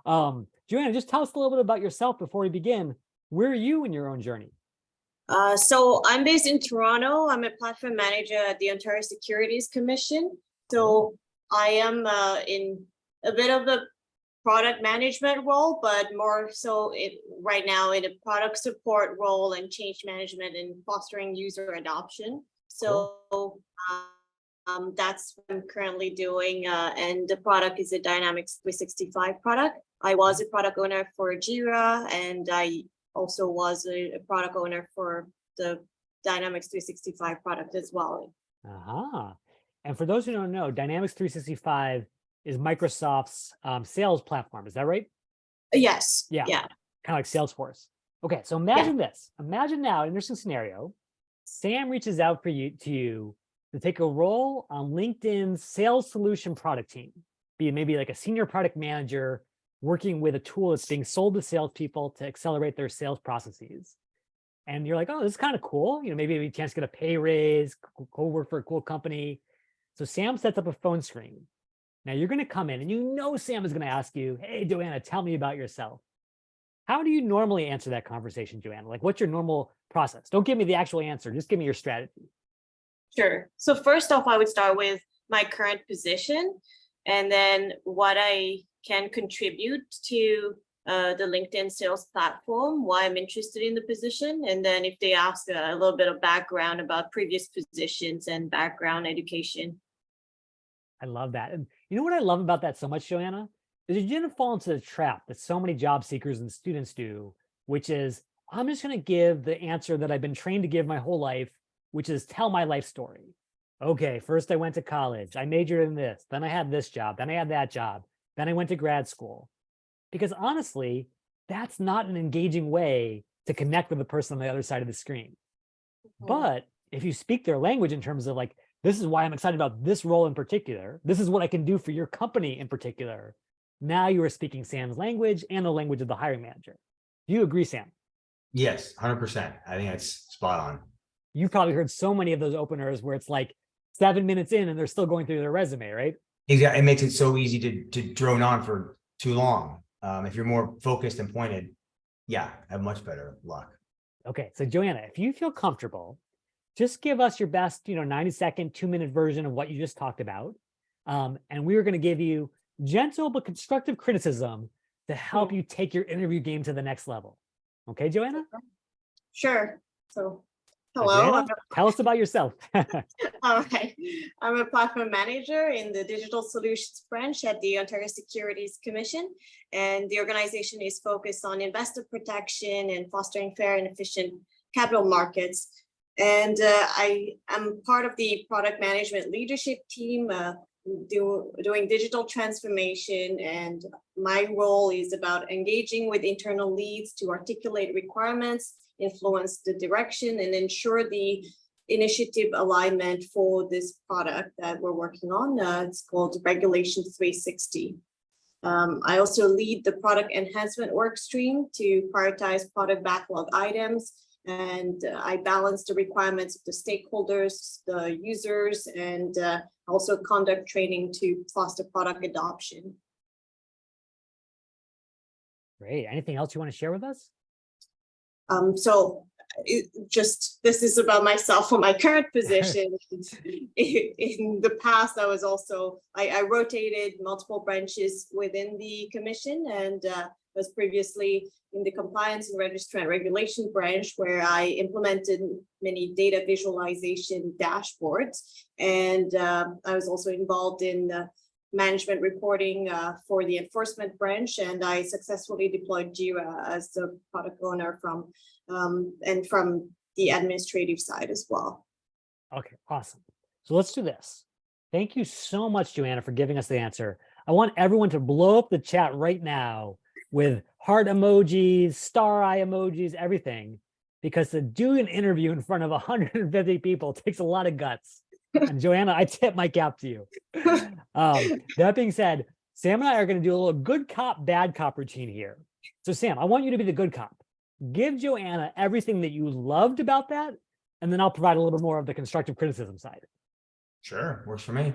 Joanna, just tell us a little bit about yourself before we begin. Where are you in your own journey? So I'm based in Toronto. I'm a platform manager at the Ontario Securities Commission. So I am in a bit of a product management role, but more so right now in a product support role and change management and fostering user adoption. So that's what I'm currently doing. And the product is a Dynamics 365 product. I was a product owner for Jira, and I also was a product owner for the Dynamics 365 product as well. And for those who don't know, Dynamics 365 is Microsoft's sales platform. Is that right? Yes. Yeah. Kind of like Salesforce. Okay, so imagine this. Imagine now, an interesting scenario. Sam reaches out to you to take a role on LinkedIn's sales solution product team, be it maybe like a senior product manager working with a tool that's being sold to salespeople to accelerate their sales processes. And you're like, oh, this is kind of cool. Maybe a chance to get a pay raise, go work for a cool company. So Sam sets up a phone screen. Now you're going to come in and Sam is going to ask you, hey, Joanna, tell me about yourself. How do you normally answer that conversation, Joanna? Like, what's your normal process? Don't give me the actual answer. Just give me your strategy. Sure. So first off, I would start with my current position and then what I can contribute to the LinkedIn sales platform, why I'm interested in the position. And then if they ask a little bit of background about previous positions and background education. I love that. And you know what I love about that so much, Joanna? Is you didn't fall into the trap that so many job seekers and students do, which is, I'm just going to give the answer that I've been trained to give my whole life, which is tell my life story. Okay, first I went to college, I majored in this, then I had this job, then I had that job, then I went to grad school. Because honestly, that's not an engaging way to connect with the person on the other side of the screen. But if you speak their language in terms of like, this is why I'm excited about this role in particular, this is what I can do for your company in particular, now you are speaking Sam's language and the language of the hiring manager. Do you agree, Sam? Yes, 100%. I think that's spot on. You've probably heard so many of those openers where it's like 7 minutes in and they're still going through their resume, right? Exactly. It makes it so easy to drone on for too long. If you're more focused and pointed, have much better luck. Okay, so Joanna, if you feel comfortable, just give us your best, 90-second, 2-minute version of what you just talked about. And we are going to give you gentle but constructive criticism to help you take your interview game to the next level. Okay, Joanna? Sure. So, hello. Joanna, tell us about yourself. All right. I'm a platform manager in the digital solutions branch at the Ontario Securities Commission. And the organization is focused on investor protection and fostering fair and efficient capital markets. And I am part of the product management leadership team doing digital transformation. And my role is about engaging with internal leads to articulate requirements, influence the direction, and ensure the initiative alignment for this product that we're working on. It's called Regulation 360. I also lead the product enhancement work stream to prioritize product backlog items, and I balance the requirements of the stakeholders, the users, and also conduct training to foster product adoption. Great. Anything else you want to share with us? This is about myself for my current position. In the past, I rotated multiple branches within the commission, and was previously in the compliance and registry and regulation branch, where I implemented many data visualization dashboards. And I was also involved in the management reporting for the enforcement branch, and I successfully deployed Jira as the product owner from the administrative side as well. Okay, awesome. So let's do this. Thank you so much, Joanna, for giving us the answer. I want everyone to blow up the chat right now with heart emojis, star eye emojis, everything, because to do an interview in front of 150 people takes a lot of guts. And Joanna, I tip my cap to you. That being said, Sam and I are going to do a little good cop, bad cop routine here. So Sam, I want you to be the good cop. Give Joanna everything that you loved about that, and then I'll provide a little bit more of the constructive criticism side. Sure, works for me.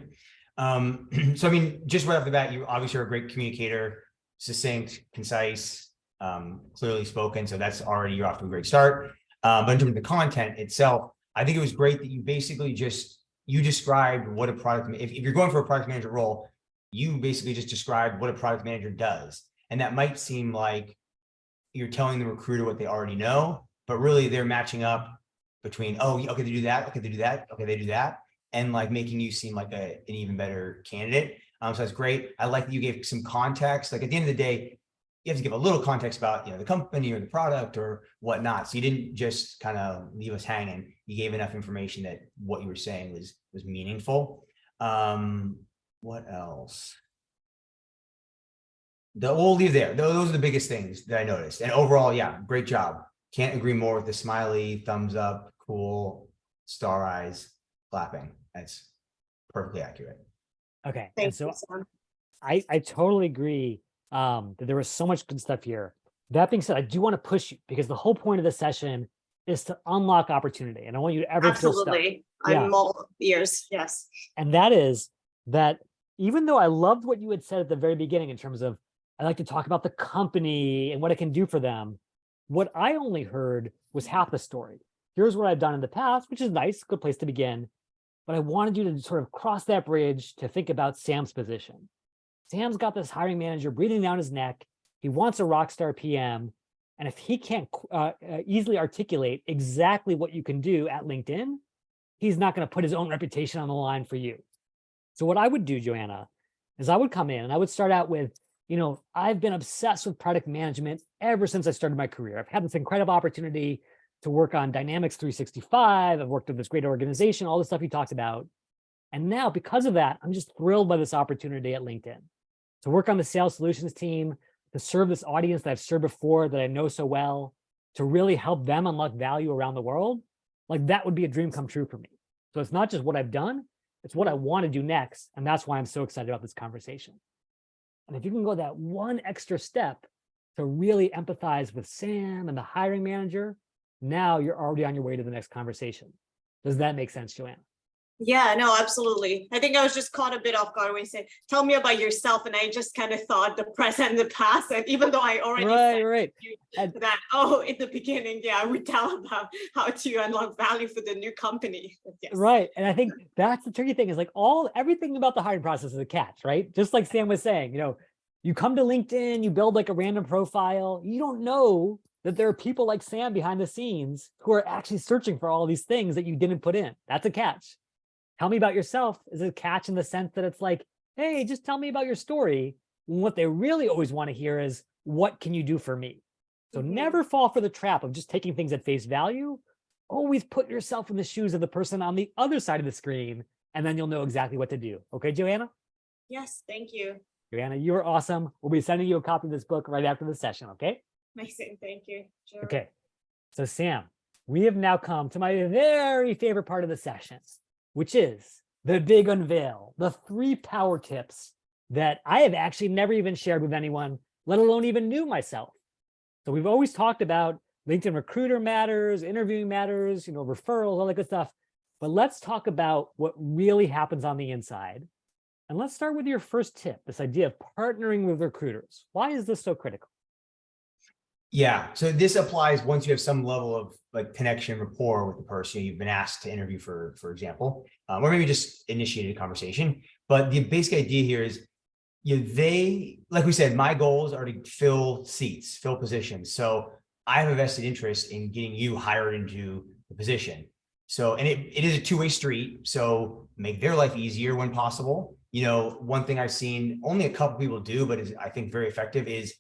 So I mean, just right off the bat, you obviously are a great communicator, succinct, concise, clearly spoken. So that's already, you're off to a great start. But in terms of the content itself, I think it was great that you basically you described what a product, if you're going for a product manager role, you basically just described what a product manager does. And that might seem like you're telling the recruiter what they already know, but really they're matching up between, oh, okay, they do that. Okay, they do that. Okay, they do that. And like making you seem like an even better candidate. So that's great. I like that you gave some context. Like at the end of the day, you have to give a little context about, the company or the product or whatnot. So you didn't just kind of leave us hanging. You gave enough information that what you were saying was meaningful. What else? We'll leave there. Those are the biggest things that I noticed. And overall, yeah, great job. Can't agree more with the smiley, thumbs up, cool, star eyes, clapping. That's perfectly accurate. Okay. Thank And so you, Sam. I totally agree that there was so much good stuff here. That being said, I do want to push you because the whole point of this session is to unlock opportunity. And I want you to ever feel stuck. Absolutely. Yeah. I'm all ears. Yes. And that is that even though I loved what you had said at the very beginning in terms of I like to talk about the company and what it can do for them, what I only heard was half the story. Here's what I've done in the past, which is nice, good place to begin. But I wanted you to sort of cross that bridge to think about Sam's position. Sam's got this hiring manager breathing down his neck. He wants a rock star PM. And if he can't easily articulate exactly what you can do at LinkedIn, he's not going to put his own reputation on the line for you. So what I would do, Joanna, is I would come in and I would start out with, I've been obsessed with product management ever since I started my career. I've had this incredible opportunity to work on Dynamics 365. I've worked with this great organization, all the stuff you talked about. And now because of that, I'm just thrilled by this opportunity at LinkedIn to work on the sales solutions team, to serve this audience that I've served before that I know so well, to really help them unlock value around the world. Like that would be a dream come true for me. So it's not just what I've done, it's what I want to do next. And that's why I'm so excited about this conversation. And if you can go that one extra step to really empathize with Sam and the hiring manager, now you're already on your way to the next conversation. Does that make sense, Joanna? Yeah, no, absolutely. I think I was just caught a bit off guard when you said, tell me about yourself. And I just kind of thought the present and the past. And even though I already said that, in the beginning, I would tell about how to unlock value for the new company. Yes. Right. And I think that's the tricky thing is like everything about the hiring process is a catch, right? Just like Sam was saying, you come to LinkedIn, you build like a random profile. You don't know that there are people like Sam behind the scenes who are actually searching for all these things that you didn't put in. That's a catch. Tell me about yourself is a catch in the sense that it's like, hey, just tell me about your story. And what they really always want to hear is, what can you do for me? So never fall for the trap of just taking things at face value. Always put yourself in the shoes of the person on the other side of the screen, and then you'll know exactly what to do. Okay, Joanna? Yes, thank you. Joanna, you are awesome. We'll be sending you a copy of this book right after the session, okay? Amazing, thank you. Sure. Okay, so Sam, we have now come to my very favorite part of the session, which is the big unveil, the 3 power tips that I have actually never even shared with anyone, let alone even knew myself. So we've always talked about LinkedIn Recruiter matters, interviewing matters, referrals, all that good stuff. But let's talk about what really happens on the inside. And let's start with your first tip, this idea of partnering with recruiters. Why is this so critical? Yeah, so this applies once you have some level of like connection, rapport with the person you've been asked to interview for example, or maybe just initiated a conversation. But the basic idea here is, they, like we said, my goals are to fill seats, fill positions. So I have a vested interest in getting you hired into the position. So, and it is a two-way street. So make their life easier when possible. One thing I've seen only a couple people do, but is I think very effective is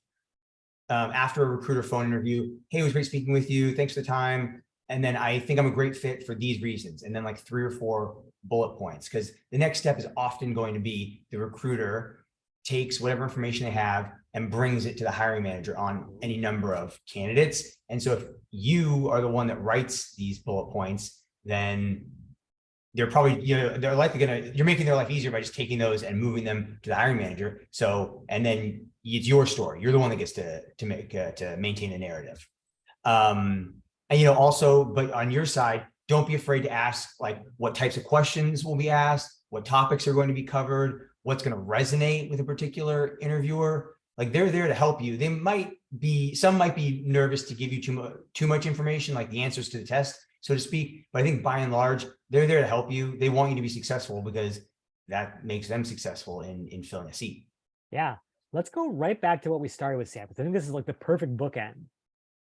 after a recruiter phone interview, hey, it was great speaking with you. Thanks for the time. And then I think I'm a great fit for these reasons. And then like 3 or 4 bullet points, because the next step is often going to be the recruiter takes whatever information they have and brings it to the hiring manager on any number of candidates. And so if you are the one that writes these bullet points, then they're probably, they're likely you're making their life easier by just taking those and moving them to the hiring manager. So, and then it's your story. You're the one that gets to maintain the narrative. And, also, but on your side, don't be afraid to ask like what types of questions will be asked, what topics are going to be covered, what's going to resonate with a particular interviewer. Like they're there to help you. Some might be nervous to give you too much information, like the answers to the test, so to speak. But I think by and large, they're there to help you. They want you to be successful because that makes them successful in filling a seat. Yeah. Let's go right back to what we started with, Sam, because I think this is like the perfect bookend.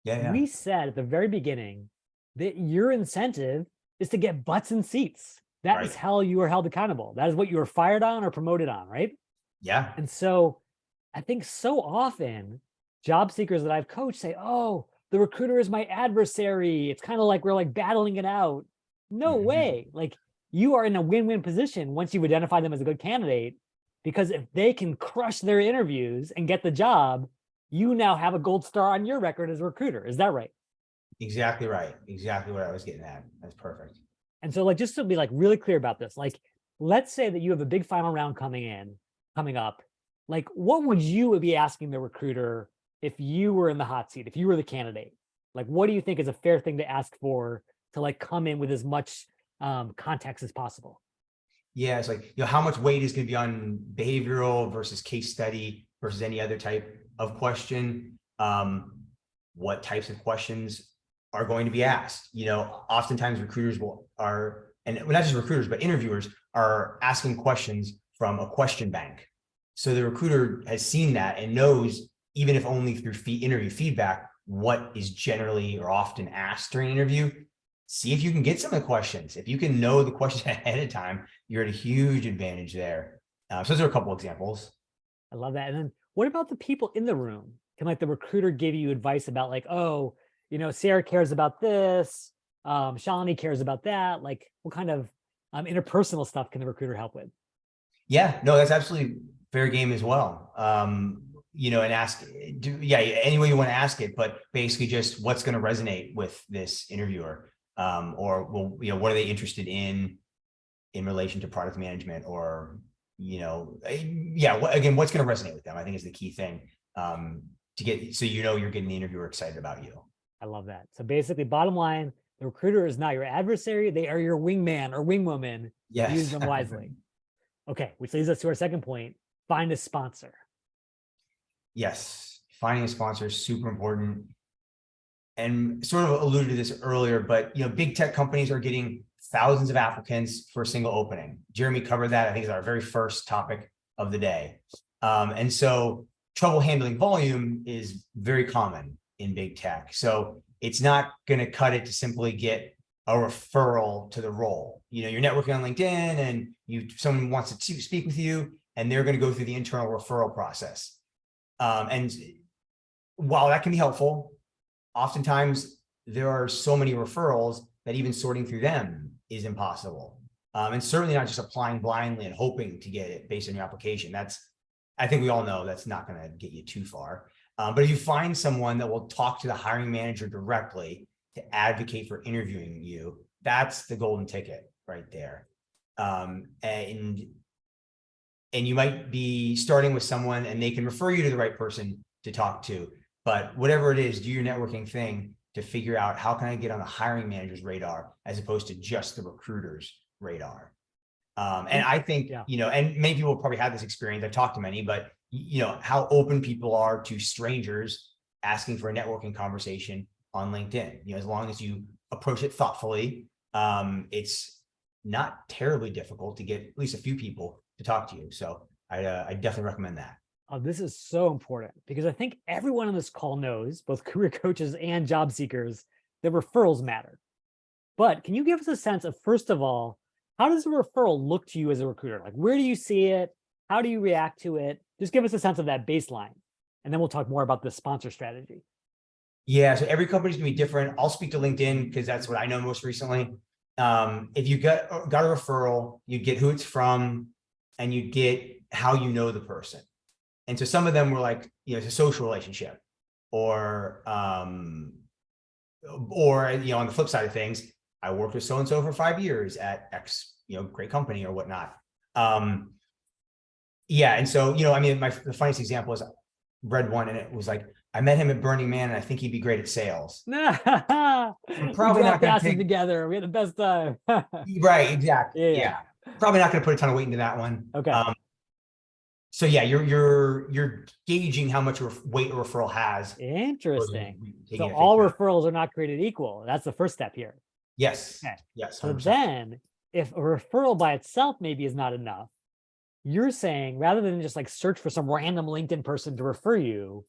Yeah. We said at the very beginning that your incentive is to get butts in seats. That is Right. how you are held accountable. That is what you were fired on or promoted on, right? Yeah. And so I think so often job seekers that I've coached say, oh, the recruiter is my adversary. It's kind of like we're like battling it out. No Mhm. way. Like you are in a win-win position once you've identified them as a good candidate, because if they can crush their interviews and get the job, you now have a gold star on your record as a recruiter. Is that right? Exactly right. Exactly what I was getting at. That's perfect. And so like, just to be like really clear about this, like, let's say that you have a big final round coming up. Like, what would you be asking the recruiter if you were in the hot seat, if you were the candidate? Like, what do you think is a fair thing to ask for to like come in with as much context as possible? Yeah, it's like, how much weight is going to be on behavioral versus case study versus any other type of question? What types of questions are going to be asked? Oftentimes recruiters and not just recruiters, but interviewers are asking questions from a question bank. So the recruiter has seen that and knows, even if only through interview feedback, what is generally or often asked during an interview. See if you can get some of the questions. If you can know the question ahead of time, you're at a huge advantage there. So those are a couple examples. I love that. And then what about the people in the room? Can like the recruiter give you advice about like, oh, Sarah cares about this, Shalini cares about that? Like what kind of interpersonal stuff can the recruiter help with? Yeah, no, that's absolutely fair game as well. And ask, any way you want to ask it, but basically just what's going to resonate with this interviewer. What are they interested in relation to product management, or, again, what's going to resonate with them, I think is the key thing, to get, so you're getting the interviewer excited about you. I love that. So basically, bottom line, the recruiter is not your adversary. They are your wingman or wingwoman. Yes. Use them wisely. Okay, which leads us to our second point, find a sponsor. Yes, finding a sponsor is super important. And sort of alluded to this earlier, but big tech companies are getting thousands of applicants for a single opening. Jeremy covered that, I think, is our very first topic of the day. And so trouble handling volume is very common in big tech. So it's not going to cut it to simply get a referral to the role. You're networking on LinkedIn and someone wants to speak with you, and they're going to go through the internal referral process. And while that can be helpful, oftentimes there are so many referrals that even sorting through them is impossible. And certainly not just applying blindly and hoping to get it based on your application. I think we all know that's not going to get you too far. But if you find someone that will talk to the hiring manager directly to advocate for interviewing you, that's the golden ticket right there. And you might be starting with someone and they can refer you to the right person to talk to. But whatever it is, do your networking thing to figure out how can I get on the hiring manager's radar as opposed to just the recruiter's radar. And I think, and many people probably had this experience. I've talked to many, but how open people are to strangers asking for a networking conversation on LinkedIn. As long as you approach it thoughtfully, it's not terribly difficult to get at least a few people to talk to you. So I definitely recommend that. Oh, this is so important because I think everyone on this call knows, both career coaches and job seekers, that referrals matter. But can you give us a sense of, first of all, how does a referral look to you as a recruiter? Like, where do you see it? How do you react to it? Just give us a sense of that baseline. And then we'll talk more about the sponsor strategy. Yeah, so every company's gonna be different. I'll speak to LinkedIn because that's what I know most recently. If you got a referral, you get who it's from and you get how you know the person. And so some of them were like, it's a social relationship or on the flip side of things, I worked with so-and-so for 5 years at X, great company or whatnot. Yeah. And so, the funniest example is I read one and it was like, I met him at Burning Man and I think he'd be great at sales. We Probably brought not gonna passes take together. We had the best time. right, exactly. Yeah, yeah. Yeah. Probably not gonna put a ton of weight into that one. Okay. So yeah, you're gauging how much weight a referral has. Interesting. Taking So a all fake note. referrals are not created equal. That's the first step here. Yes. Okay. Yes. So 100%. then if a referral by itself maybe is not enough, you're saying rather than just like search for some random LinkedIn person to refer you,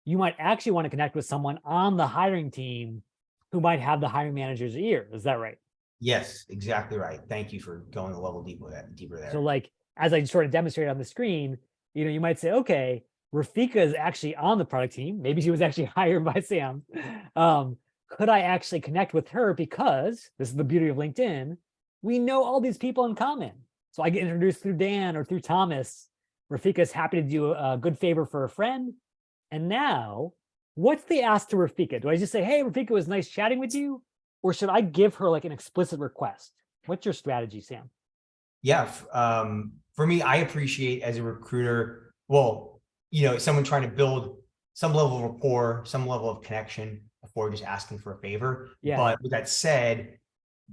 you might actually want to connect with someone on the hiring team who might have the hiring manager's ear. Is that right? Yes, exactly right. Thank you for going a level deeper there. So like, as I sort of demonstrated on the screen, you might say, okay, Rafika is actually on the product team. Maybe she was actually hired by Sam. Could I actually connect with her because this is the beauty of LinkedIn. We know all these people in common. So I get introduced through Dan or through Thomas. Rafika is happy to do a good favor for a friend. And now, what's the ask to Rafika? Do I just say, hey, Rafika, it was nice chatting with you? Or should I give her like an explicit request? What's your strategy, Sam? Yeah. For me, I appreciate as a recruiter, someone trying to build some level of rapport, some level of connection before just asking for a favor. Yeah. But with that said,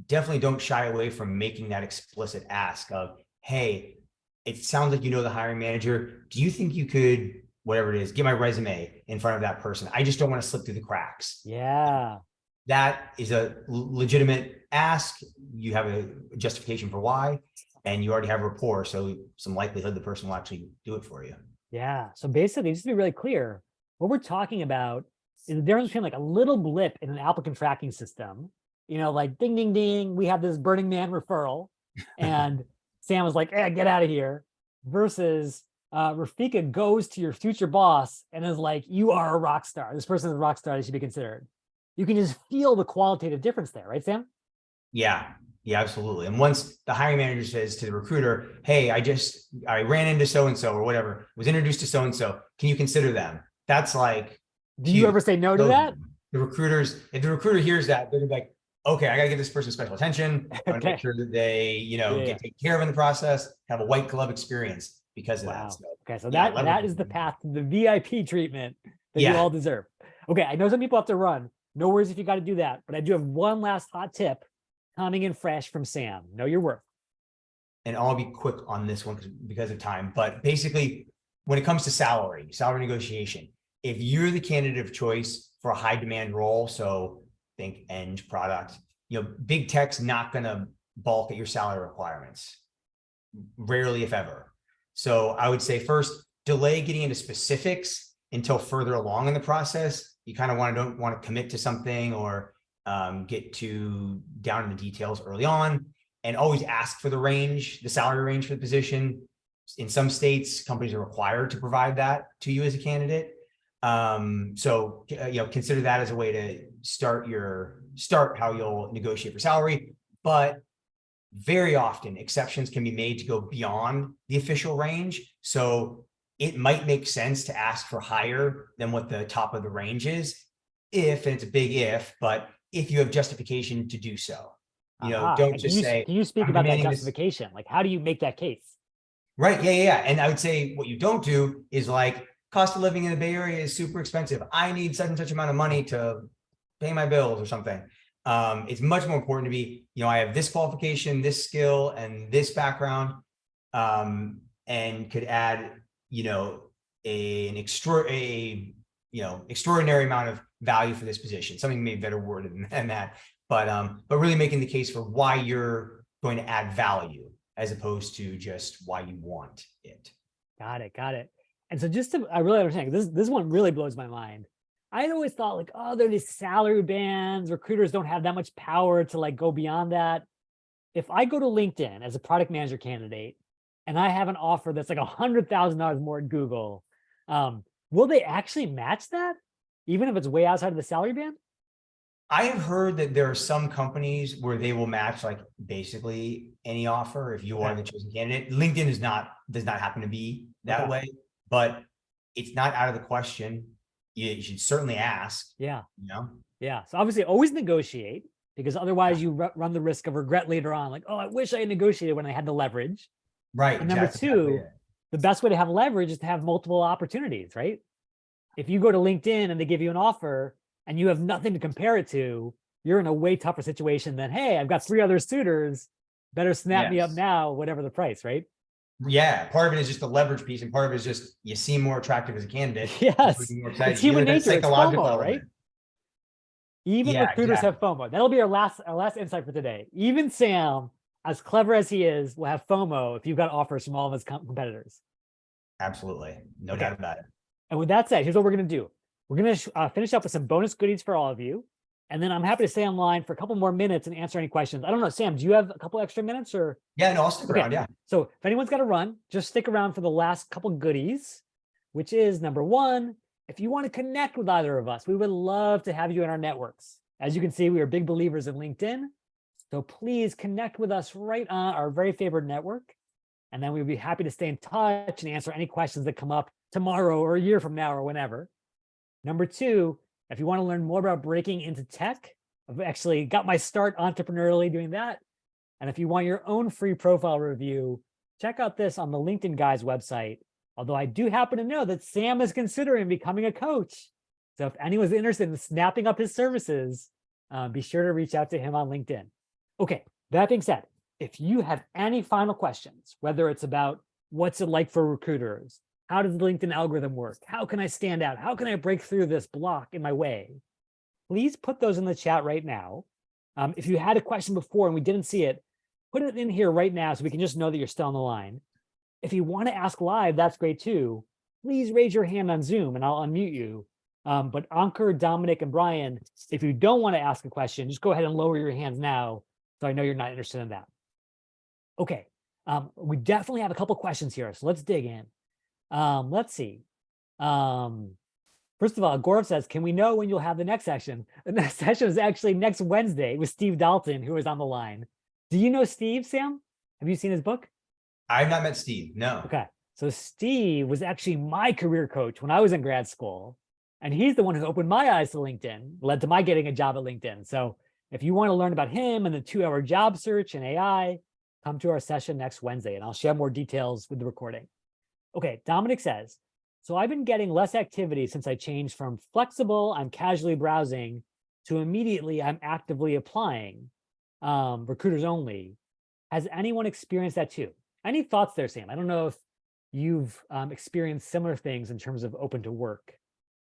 definitely don't shy away from making that explicit ask of, hey, it sounds like you know the hiring manager. Do you think you could, whatever it is, get my resume in front of that person? I just don't want to slip through the cracks. Yeah. That is a legitimate ask. You have a justification for why, and you already have rapport. So some likelihood the person will actually do it for you. Yeah. So basically, just to be really clear, what we're talking about is the difference between like a little blip in an applicant tracking system, like ding, ding, ding, we have this Burning Man referral. And Sam was like, get out of here. Versus Rafika goes to your future boss and is like, you are a rock star. This person is a rock star. They should be considered. You can just feel the qualitative difference there, right, Sam? Yeah, absolutely. And once the hiring manager says to the recruiter, hey, I ran into so-and-so or whatever, was introduced to so-and-so, can you consider them? That's like, do you ever say no to that? If the recruiter hears that, they're gonna be like, okay, I gotta give this person special attention. I want to make sure that they, get taken care of in the process, have a white glove experience because of that. So, okay, so that is the path to the VIP treatment that you all deserve. Okay, I know some people have to run. No worries if you got to do that, but I do have one last hot tip coming in fresh from Sam. Know your worth. And I'll be quick on this one because of time, but basically when it comes to salary negotiation, if you're the candidate of choice for a high demand role, so think end product, big tech's not going to balk at your salary requirements. Rarely, if ever. So I would say first, delay getting into specifics until further along in the process. You kind of don't want to commit to something or get too down in the details early on, and always ask for the salary range for the position. In some states, companies are required to provide that to you as a candidate. So consider that as a way to start how you'll negotiate for salary. But very often exceptions can be made to go beyond the official range. So it might make sense to ask for higher than what the top of the range is, and it's a big if, but if you have justification to do so. Don't just say. Can you speak about that justification? Like, how do you make that case? Right. Yeah. And I would say what you don't do is like, cost of living in the Bay Area is super expensive. I need such and such amount of money to pay my bills or something. It's much more important to be, I have this qualification, this skill, and this background, and could add, extraordinary amount of value for this position. Something maybe better worded than that, but really making the case for why you're going to add value as opposed to just why you want it. Got it. And so I really understand, this one really blows my mind. I'd always thought like, oh, there are these salary bands, recruiters don't have that much power to like go beyond that. If I go to LinkedIn as a product manager candidate and I have an offer that's like $100,000 more at Google, will they actually match that? even if it's way outside of the salary band? I have heard that there are some companies where they will match like basically any offer if you are the chosen candidate. LinkedIn does not happen to be that way, but it's not out of the question. You should certainly ask. Yeah. You know? Yeah. So obviously always negotiate, because otherwise you run the risk of regret later on. Like, oh, I wish I had negotiated when I had the leverage. Right. And number two, the best way to have leverage is to have multiple opportunities, right? If you go to LinkedIn and they give you an offer and you have nothing to compare it to, you're in a way tougher situation than, hey, I've got 3 other suitors, better snap me up now, whatever the price, right? Yeah, part of it is just the leverage piece, and part of it is just you seem more attractive as a candidate. Yes, it's human nature. It's FOMO, right? Even recruiters have FOMO. That'll be our last insight for today. Even Sam, as clever as he is, will have FOMO if you've got offers from all of his competitors. Absolutely, no doubt about it. And with that said, here's what we're going to do. We're going to finish up with some bonus goodies for all of you. And then I'm happy to stay online for a couple more minutes and answer any questions. I don't know, Sam, do you have a couple extra minutes or? Yeah, no, I'll stick around, yeah. So if anyone's got to run, just stick around for the last couple goodies, which is number 1, if you want to connect with either of us, we would love to have you in our networks. As you can see, we are big believers in LinkedIn. So please connect with us right on our very favorite network. And then we'd be happy to stay in touch and answer any questions that come up tomorrow or a year from now or whenever. Number 2, if you want to learn more about breaking into tech, I've actually got my start entrepreneurially doing that. And if you want your own free profile review, check out this on the LinkedIn Guys website. Although I do happen to know that Sam is considering becoming a coach. So if anyone's interested in snapping up his services, be sure to reach out to him on LinkedIn. Okay, that being said, if you have any final questions, whether it's about what's it like for recruiters, how does the LinkedIn algorithm work? How can I stand out? How can I break through this block in my way? Please put those in the chat right now. If you had a question before and we didn't see it, put it in here right now so we can just know that you're still on the line. If you want to ask live, that's great too. Please raise your hand on Zoom and I'll unmute you. But Ankur, Dominic, and Brian, if you don't want to ask a question, just go ahead and lower your hands now so I know you're not interested in that. Okay, we definitely have a couple questions here, so let's dig in. Let's see. First of all, Gaurav says, can we know when you'll have the next session? The next session is actually next Wednesday with Steve Dalton, who is on the line. Do you know Steve, Sam? Have you seen his book? I've not met Steve, no. Okay, so Steve was actually my career coach when I was in grad school. And he's the one who opened my eyes to LinkedIn, led to my getting a job at LinkedIn. So if you want to learn about him and the 2-hour job search and AI, come to our session next Wednesday and I'll share more details with the recording. Okay, Dominic says, so I've been getting less activity since I changed from flexible, I'm casually browsing, to immediately I'm actively applying, recruiters only. Has anyone experienced that too? Any thoughts there, Sam? I don't know if you've experienced similar things in terms of open to work,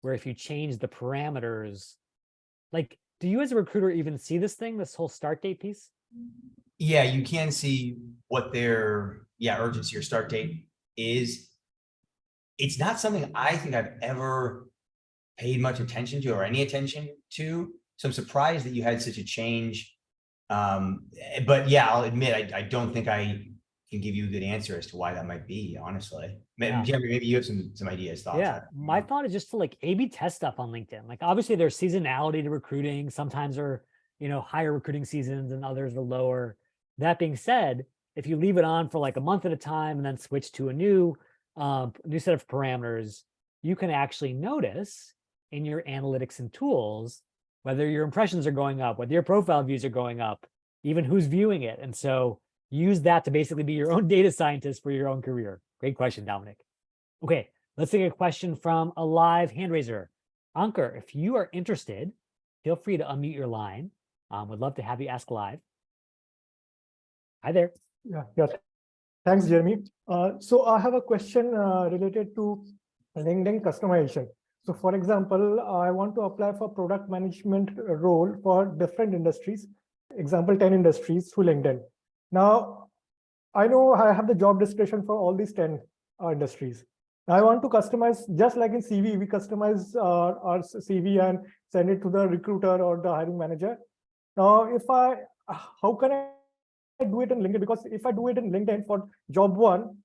where if you change the parameters, like, do you as a recruiter even see this thing, this whole start date piece? Yeah, you can see what their urgency or start date is. It's not something I think I've ever paid much attention to or any attention to. So I'm surprised that you had such a change. But yeah, I'll admit, I don't think I can give you a good answer as to why that might be, honestly. Maybe you have some ideas, thoughts. Yeah, my thought is just to like A/B test stuff on LinkedIn. Like obviously there's seasonality to recruiting. Sometimes are, higher recruiting seasons and others are lower. That being said, if you leave it on for like a month at a time and then switch to a new set of parameters, you can actually notice in your analytics and tools whether your impressions are going up, whether your profile views are going up, even who's viewing it. And so use that to basically be your own data scientist for your own career. Great question, Dominic. Okay, let's take a question from a live hand raiser. Ankur, if you are interested, feel free to unmute your line. Would love to have you ask live. Hi there. Yeah. Thanks, Jeremy. So I have a question related to LinkedIn customization. So for example, I want to apply for product management role for different industries, example, 10 industries through LinkedIn. Now, I know I have the job description for all these 10 industries. I want to customize, just like in CV, we customize our CV and send it to the recruiter or the hiring manager. Now, how can I do it in LinkedIn? Because if I do it in LinkedIn for job 1,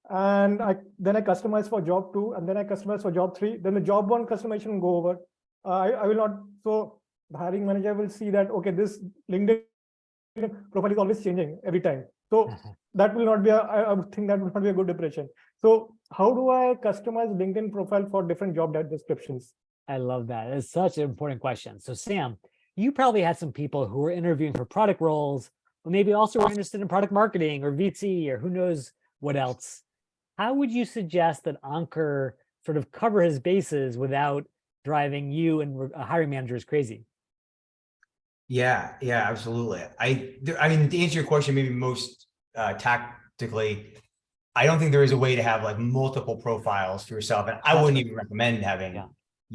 and then I customize for job 2, and then I customize for job 3, then the job 1 customization will go over I will not, so the hiring manager will see that, okay, this LinkedIn profile is always changing every time. So that will not be, I would think that will not be a good impression. So how do I customize LinkedIn profile for different job descriptions? I love that. It's such an important question. So Sam, you probably had some people who were interviewing for product roles, but maybe also were interested in product marketing or VC or who knows what else. How would you suggest that Ankur sort of cover his bases without driving you and hiring managers crazy? Yeah, absolutely. I mean, to answer your question, maybe most tactically, I don't think there is a way to have like multiple profiles for yourself. And I wouldn't even recommend having,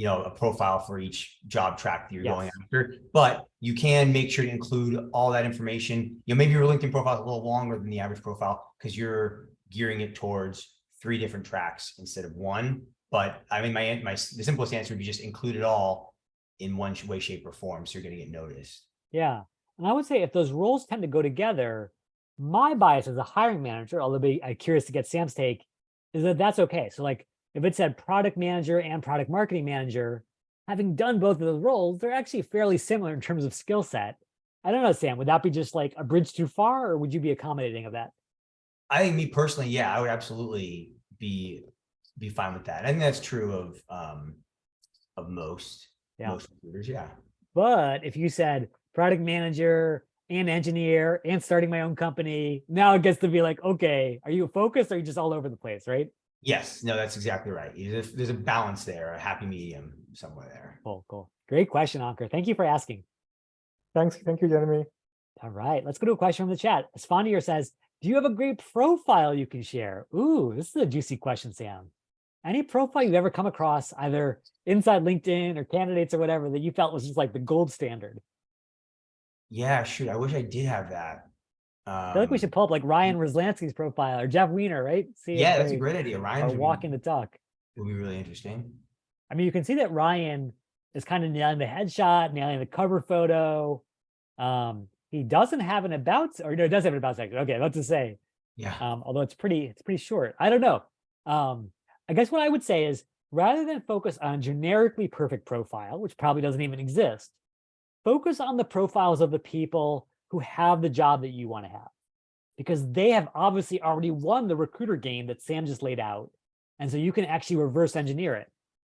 a profile for each job track that you're going after, but you can make sure to include all that information. Maybe your LinkedIn profile is a little longer than the average profile because you're gearing it towards 3 different tracks instead of 1. But I mean, the simplest answer would be just include it all in one way, shape, or form, so you're going to get noticed. Yeah, and I would say if those roles tend to go together, my bias as a hiring manager, although I'm curious to get Sam's take, is that that's okay. So like if it said product manager and product marketing manager, having done both of those roles, they're actually fairly similar in terms of skill set. I don't know, Sam, would that be just like a bridge too far, or would you be accommodating of that? I think me personally, I would absolutely be fine with that. I think that's true of most recruiters. Yeah. But if you said product manager and engineer and starting my own company, now it gets to be like, okay, are you focused or are you just all over the place, right? Yes, no, that's exactly right. There's a balance there, a happy medium somewhere there. Cool. Great question, Ankur. Thank you for asking. Thank you, Jeremy. All right, let's go to a question from the chat. Esfandier says, do you have a great profile you can share? Ooh, this is a juicy question, Sam. Any profile you've ever come across, either inside LinkedIn or candidates or whatever, that you felt was just like the gold standard? Yeah, shoot, I wish I did have that. I feel like we should pull up like Ryan Roslansky's profile or Jeff Weiner, right? That's a great idea. Ryan's walking the talk. Would be really interesting. I mean, you can see that Ryan is kind of nailing the headshot, nailing the cover photo. He doesn't have an about, or no, it does have an about section. Okay, what to say? Yeah. Although it's pretty short. I don't know. I guess what I would say is rather than focus on a generically perfect profile, which probably doesn't even exist, focus on the profiles of the people who have the job that you want to have, because they have obviously already won the recruiter game that Sam just laid out. And so you can actually reverse engineer it.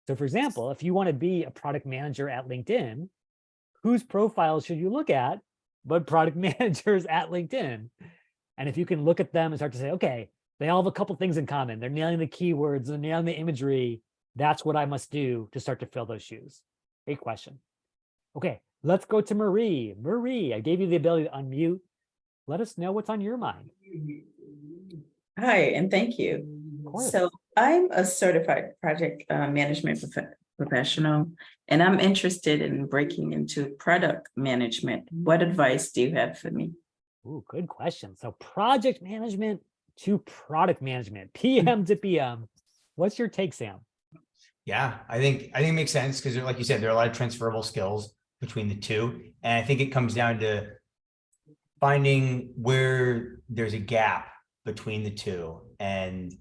So for example, if you want to be a product manager at LinkedIn, whose profiles should you look at but product managers at LinkedIn? And if you can look at them and start to say, okay, they all have a couple things in common. They're nailing the keywords, they're nailing the imagery. That's what I must do to start to fill those shoes. Great question. Okay, let's go to Marie. Marie, I gave you the ability to unmute. Let us know what's on your mind. Hi, and thank you. So I'm a certified project management professional, and I'm interested in breaking into product management. What advice do you have for me? Ooh, good question. So project management to product management, PM to PM. What's your take, Sam? Yeah, I think it makes sense because, like you said, there are a lot of transferable skills between the two, and I think it comes down to finding where there's a gap between the two and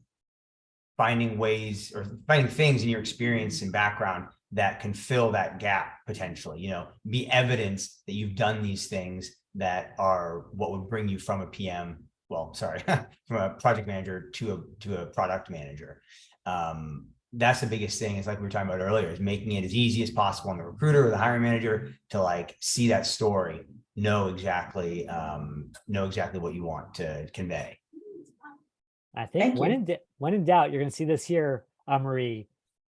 finding ways or finding things in your experience and background that can fill that gap potentially. Be evidence that you've done these things that are what would bring you from a PM. Well, sorry, from a project manager to a product manager. That's the biggest thing. Is like we were talking about earlier, is making it as easy as possible on the recruiter or the hiring manager to like see that story, know exactly what you want to convey. I think when in doubt, you're going to see this here, Marie.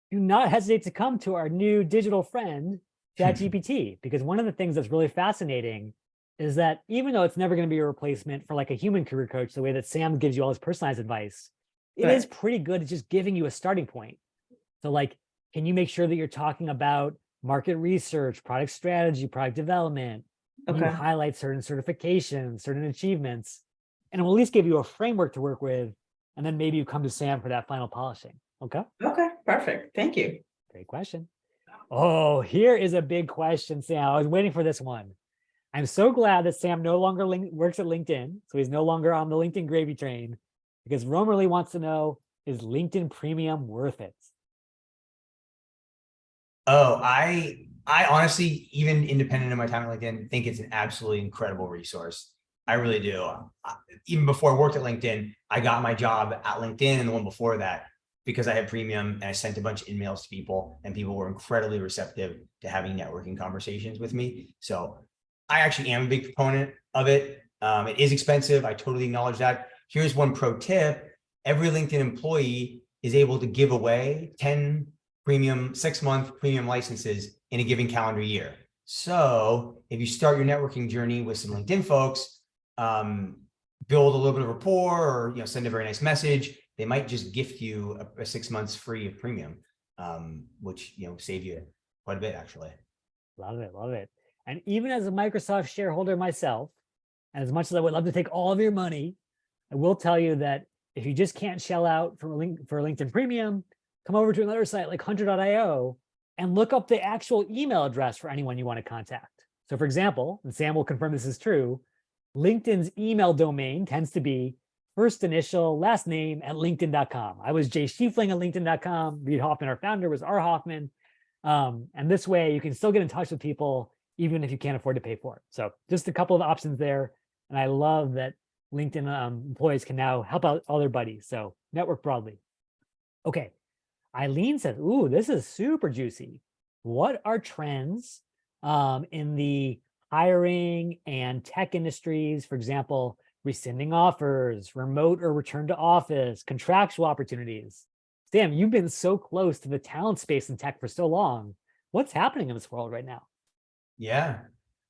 Do not hesitate to come to our new digital friend, ChatGPT, because one of the things that's really fascinating is that even though it's never going to be a replacement for like a human career coach, the way that Sam gives you all his personalized advice, it is pretty good at just giving you a starting point. So like, can you make sure that you're talking about market research, product strategy, product development? Can you highlight certain certifications, certain achievements, and it will at least give you a framework to work with. And then maybe you come to Sam for that final polishing. Okay. Okay, perfect. Thank you. Great question. Oh, here is a big question, Sam. I was waiting for this one. I'm so glad that Sam no longer works at LinkedIn. So he's no longer on the LinkedIn gravy train, because Romerly wants to know, is LinkedIn Premium worth it? Oh, I I honestly, even independent of my time at LinkedIn, think it's an absolutely incredible resource. I really do. Even before I worked at LinkedIn, I got my job at LinkedIn and the one before that because I had premium and I sent a bunch of emails to people and people were incredibly receptive to having networking conversations with me. So I actually am a big proponent of it. It is expensive. I totally acknowledge that. Here's one pro tip. Every LinkedIn employee is able to give away 10 premium 6-month premium licenses in a given calendar year. So if you start your networking journey with some LinkedIn folks, build a little bit of rapport or send a very nice message, they might just gift you a 6 months free of premium, which save you quite a bit actually. Love it, love it. And even as a Microsoft shareholder myself, as much as I would love to take all of your money, I will tell you that if you just can't shell out for LinkedIn Premium, come over to another site like hunter.io and look up the actual email address for anyone you want to contact. So for example, and Sam will confirm this is true, LinkedIn's email domain tends to be first initial, last name at linkedin.com. I was Jay Schiefling at linkedin.com. Reid Hoffman, our founder, was R. Hoffman. And this way you can still get in touch with people even if you can't afford to pay for it. So just a couple of options there. And I love that LinkedIn employees can now help out all their buddies. So network broadly. Okay. Eileen says, ooh, this is super juicy. What are trends in the hiring and tech industries? For example, rescinding offers, remote or return to office, contractual opportunities. Sam, you've been so close to the talent space in tech for so long. What's happening in this world right now? Yeah.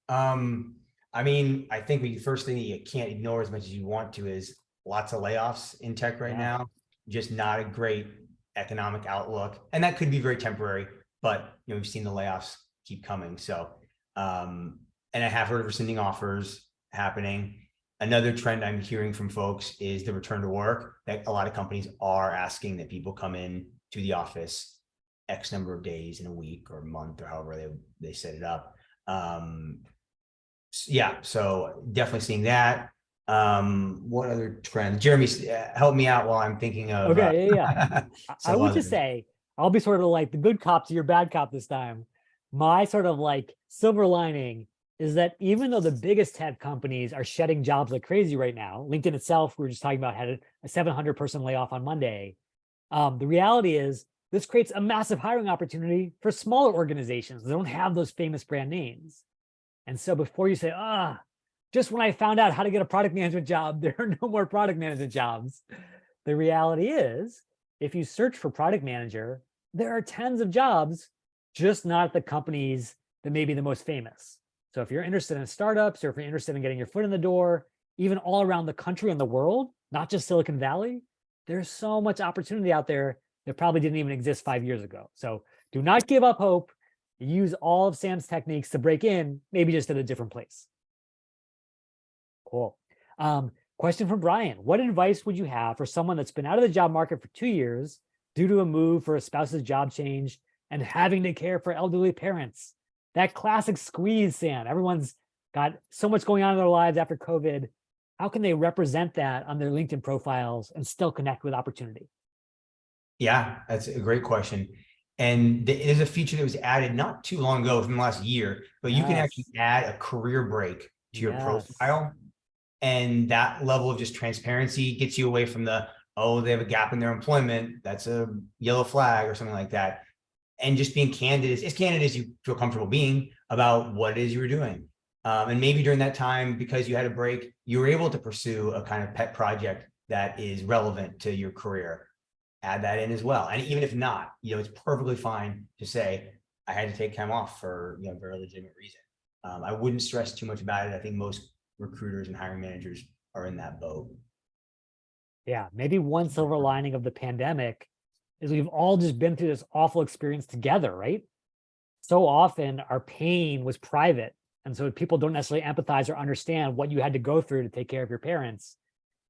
I mean, I think the first thing that you can't ignore as much as you want to is lots of layoffs in tech right now. Just not a great economic outlook. And that could be very temporary, but we've seen the layoffs keep coming. So, and I have heard of rescinding offers happening. Another trend I'm hearing from folks is the return to work, that a lot of companies are asking that people come in to the office X number of days in a week or a month or however they set it up. Yeah, so definitely seeing that. What other trends? Jeremy, help me out while I'm thinking of. Okay, yeah. I would just say, I'll be sort of like the good cop to your bad cop this time. My sort of like silver lining is that even though the biggest tech companies are shedding jobs like crazy right now, LinkedIn itself, we were just talking about, had a 700-person layoff on Monday. The reality is this creates a massive hiring opportunity for smaller organizations that don't have those famous brand names. And so before you say, just when I found out how to get a product management job, there are no more product management jobs. The reality is, if you search for product manager, there are tens of jobs, just not at the companies that may be the most famous. So if you're interested in startups, or if you're interested in getting your foot in the door, even all around the country and the world, not just Silicon Valley, there's so much opportunity out there that probably didn't even exist 5 years ago. So do not give up hope. Use all of Sam's techniques to break in, maybe just at a different place. Cool. Question from Brian. What advice would you have for someone that's been out of the job market for 2 years due to a move for a spouse's job change and having to care for elderly parents? That classic squeeze, Sam. Everyone's got so much going on in their lives after COVID. How can they represent that on their LinkedIn profiles and still connect with opportunity? Yeah, that's a great question. And there's a feature that was added not too long ago, within the last year, but you can actually add a career break to your profile. And that level of just transparency gets you away from the, oh, they have a gap in their employment, that's a yellow flag or something like that. And just being candid, as candid as you feel comfortable being about what it is you were doing. And maybe during that time, because you had a break, you were able to pursue a kind of pet project that is relevant to your career. Add that in as well. And even if not, it's perfectly fine to say, I had to take time off for a very legitimate reason. I wouldn't stress too much about it. I think most recruiters and hiring managers are in that boat. Yeah, maybe one silver lining of the pandemic is we've all just been through this awful experience together, right? So often our pain was private. And so people don't necessarily empathize or understand what you had to go through to take care of your parents.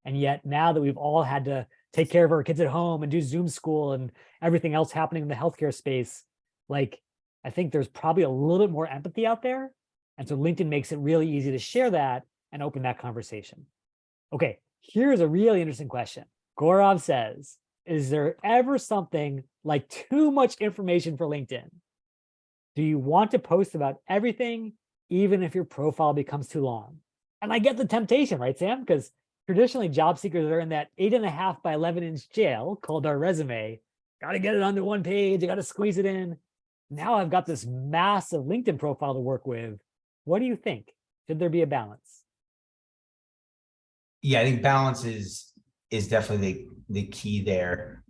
And yet now that we've all had to take care of our kids at home and do Zoom school and everything else happening in the healthcare space, like, I think there's probably a little bit more empathy out there. And so LinkedIn makes it really easy to share that and open that conversation. Okay, here's a really interesting question. Gaurav says, is there ever something like too much information for LinkedIn? Do you want to post about everything, even if your profile becomes too long? And I get the temptation, right, Sam? Because traditionally job seekers are in that 8.5 by 11-inch jail called our resume. Got to get it onto one page. I got to squeeze it in. Now I've got this massive LinkedIn profile to work with. What do you think? Should there be a balance? Yeah, I think balance is definitely the key there.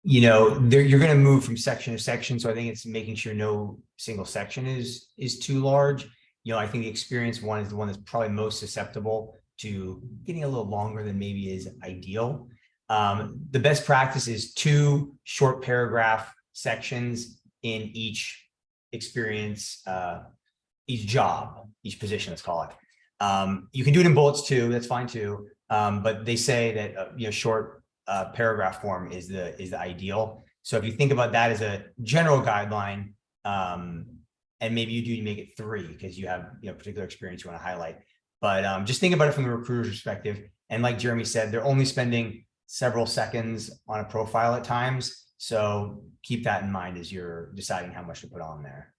You're going to move from section to section, so I think it's making sure no single section is too large. I think the experience one is the one that's probably most susceptible to getting a little longer than maybe is ideal. The best practice is 2 short paragraph sections in each experience, each job, each position, let's call it. You can do it in bullets too, that's fine too. But they say that short paragraph form is the ideal. So if you think about that as a general guideline, and maybe you make it 3 because you have particular experience you want to highlight. But just think about it from the recruiter's perspective. And like Jeremy said, they're only spending several seconds on a profile at times. So keep that in mind as you're deciding how much to put on there.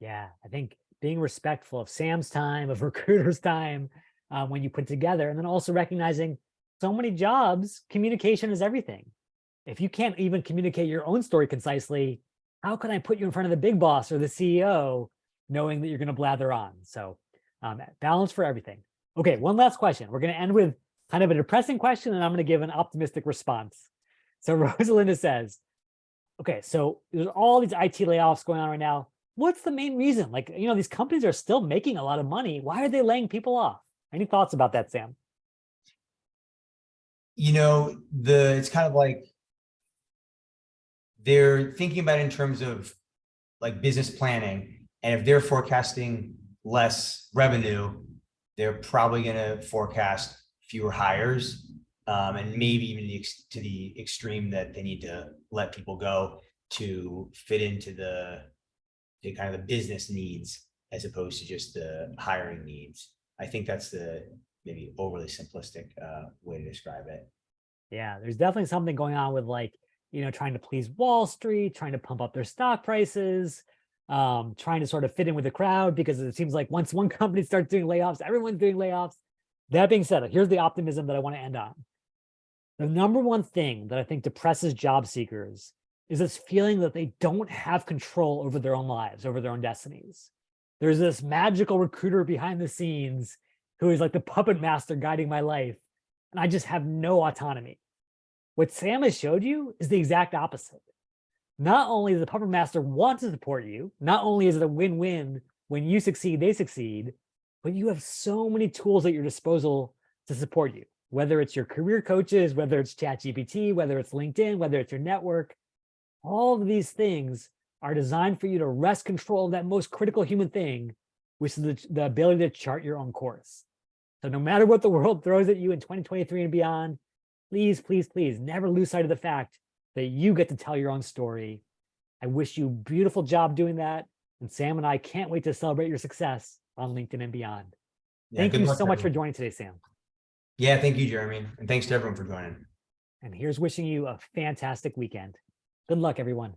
Yeah, I think being respectful of Sam's time, of recruiter's time, when you put together, and then also recognizing so many jobs, communication is everything. If you can't even communicate your own story concisely, how can I put you in front of the big boss or the CEO knowing that you're going to blather on? So balance for everything. Okay, one last question. We're going to end with kind of a depressing question, and I'm going to give an optimistic response. So Rosalinda says, okay, so there's all these IT layoffs going on right now. What's the main reason? Like, these companies are still making a lot of money. Why are they laying people off? Any thoughts about that, Sam? It's kind of like they're thinking about it in terms of like business planning. And if they're forecasting less revenue, they're probably going to forecast fewer hires, and maybe even to the extreme that they need to let people go to fit into the kind of the business needs as opposed to just the hiring needs. I think that's the maybe overly simplistic way to describe it. Yeah, there's definitely something going on with trying to please Wall Street, trying to pump up their stock prices, trying to sort of fit in with the crowd, because it seems like once one company starts doing layoffs, everyone's doing layoffs. That being said, here's the optimism that I want to end on. The number one thing that I think depresses job seekers is this feeling that they don't have control over their own lives, over their own destinies. There's this magical recruiter behind the scenes who is like the puppet master guiding my life, and I just have no autonomy. What Sam has showed you is the exact opposite. Not only does the puppet master want to support you, not only is it a win-win when you succeed, they succeed, but you have so many tools at your disposal to support you, whether it's your career coaches, whether it's ChatGPT, whether it's LinkedIn, whether it's your network. All of these things are designed for you to wrest control of that most critical human thing, which is the ability to chart your own course. So no matter what the world throws at you in 2023 and beyond, please, please, please never lose sight of the fact that you get to tell your own story. I wish you a beautiful job doing that. And Sam and I can't wait to celebrate your success on LinkedIn and beyond. Yeah, Thank good you luck, so much for everyone. joining today, Sam. Yeah, thank you, Jeremy. And thanks to everyone for joining. And here's wishing you a fantastic weekend. Good luck, everyone.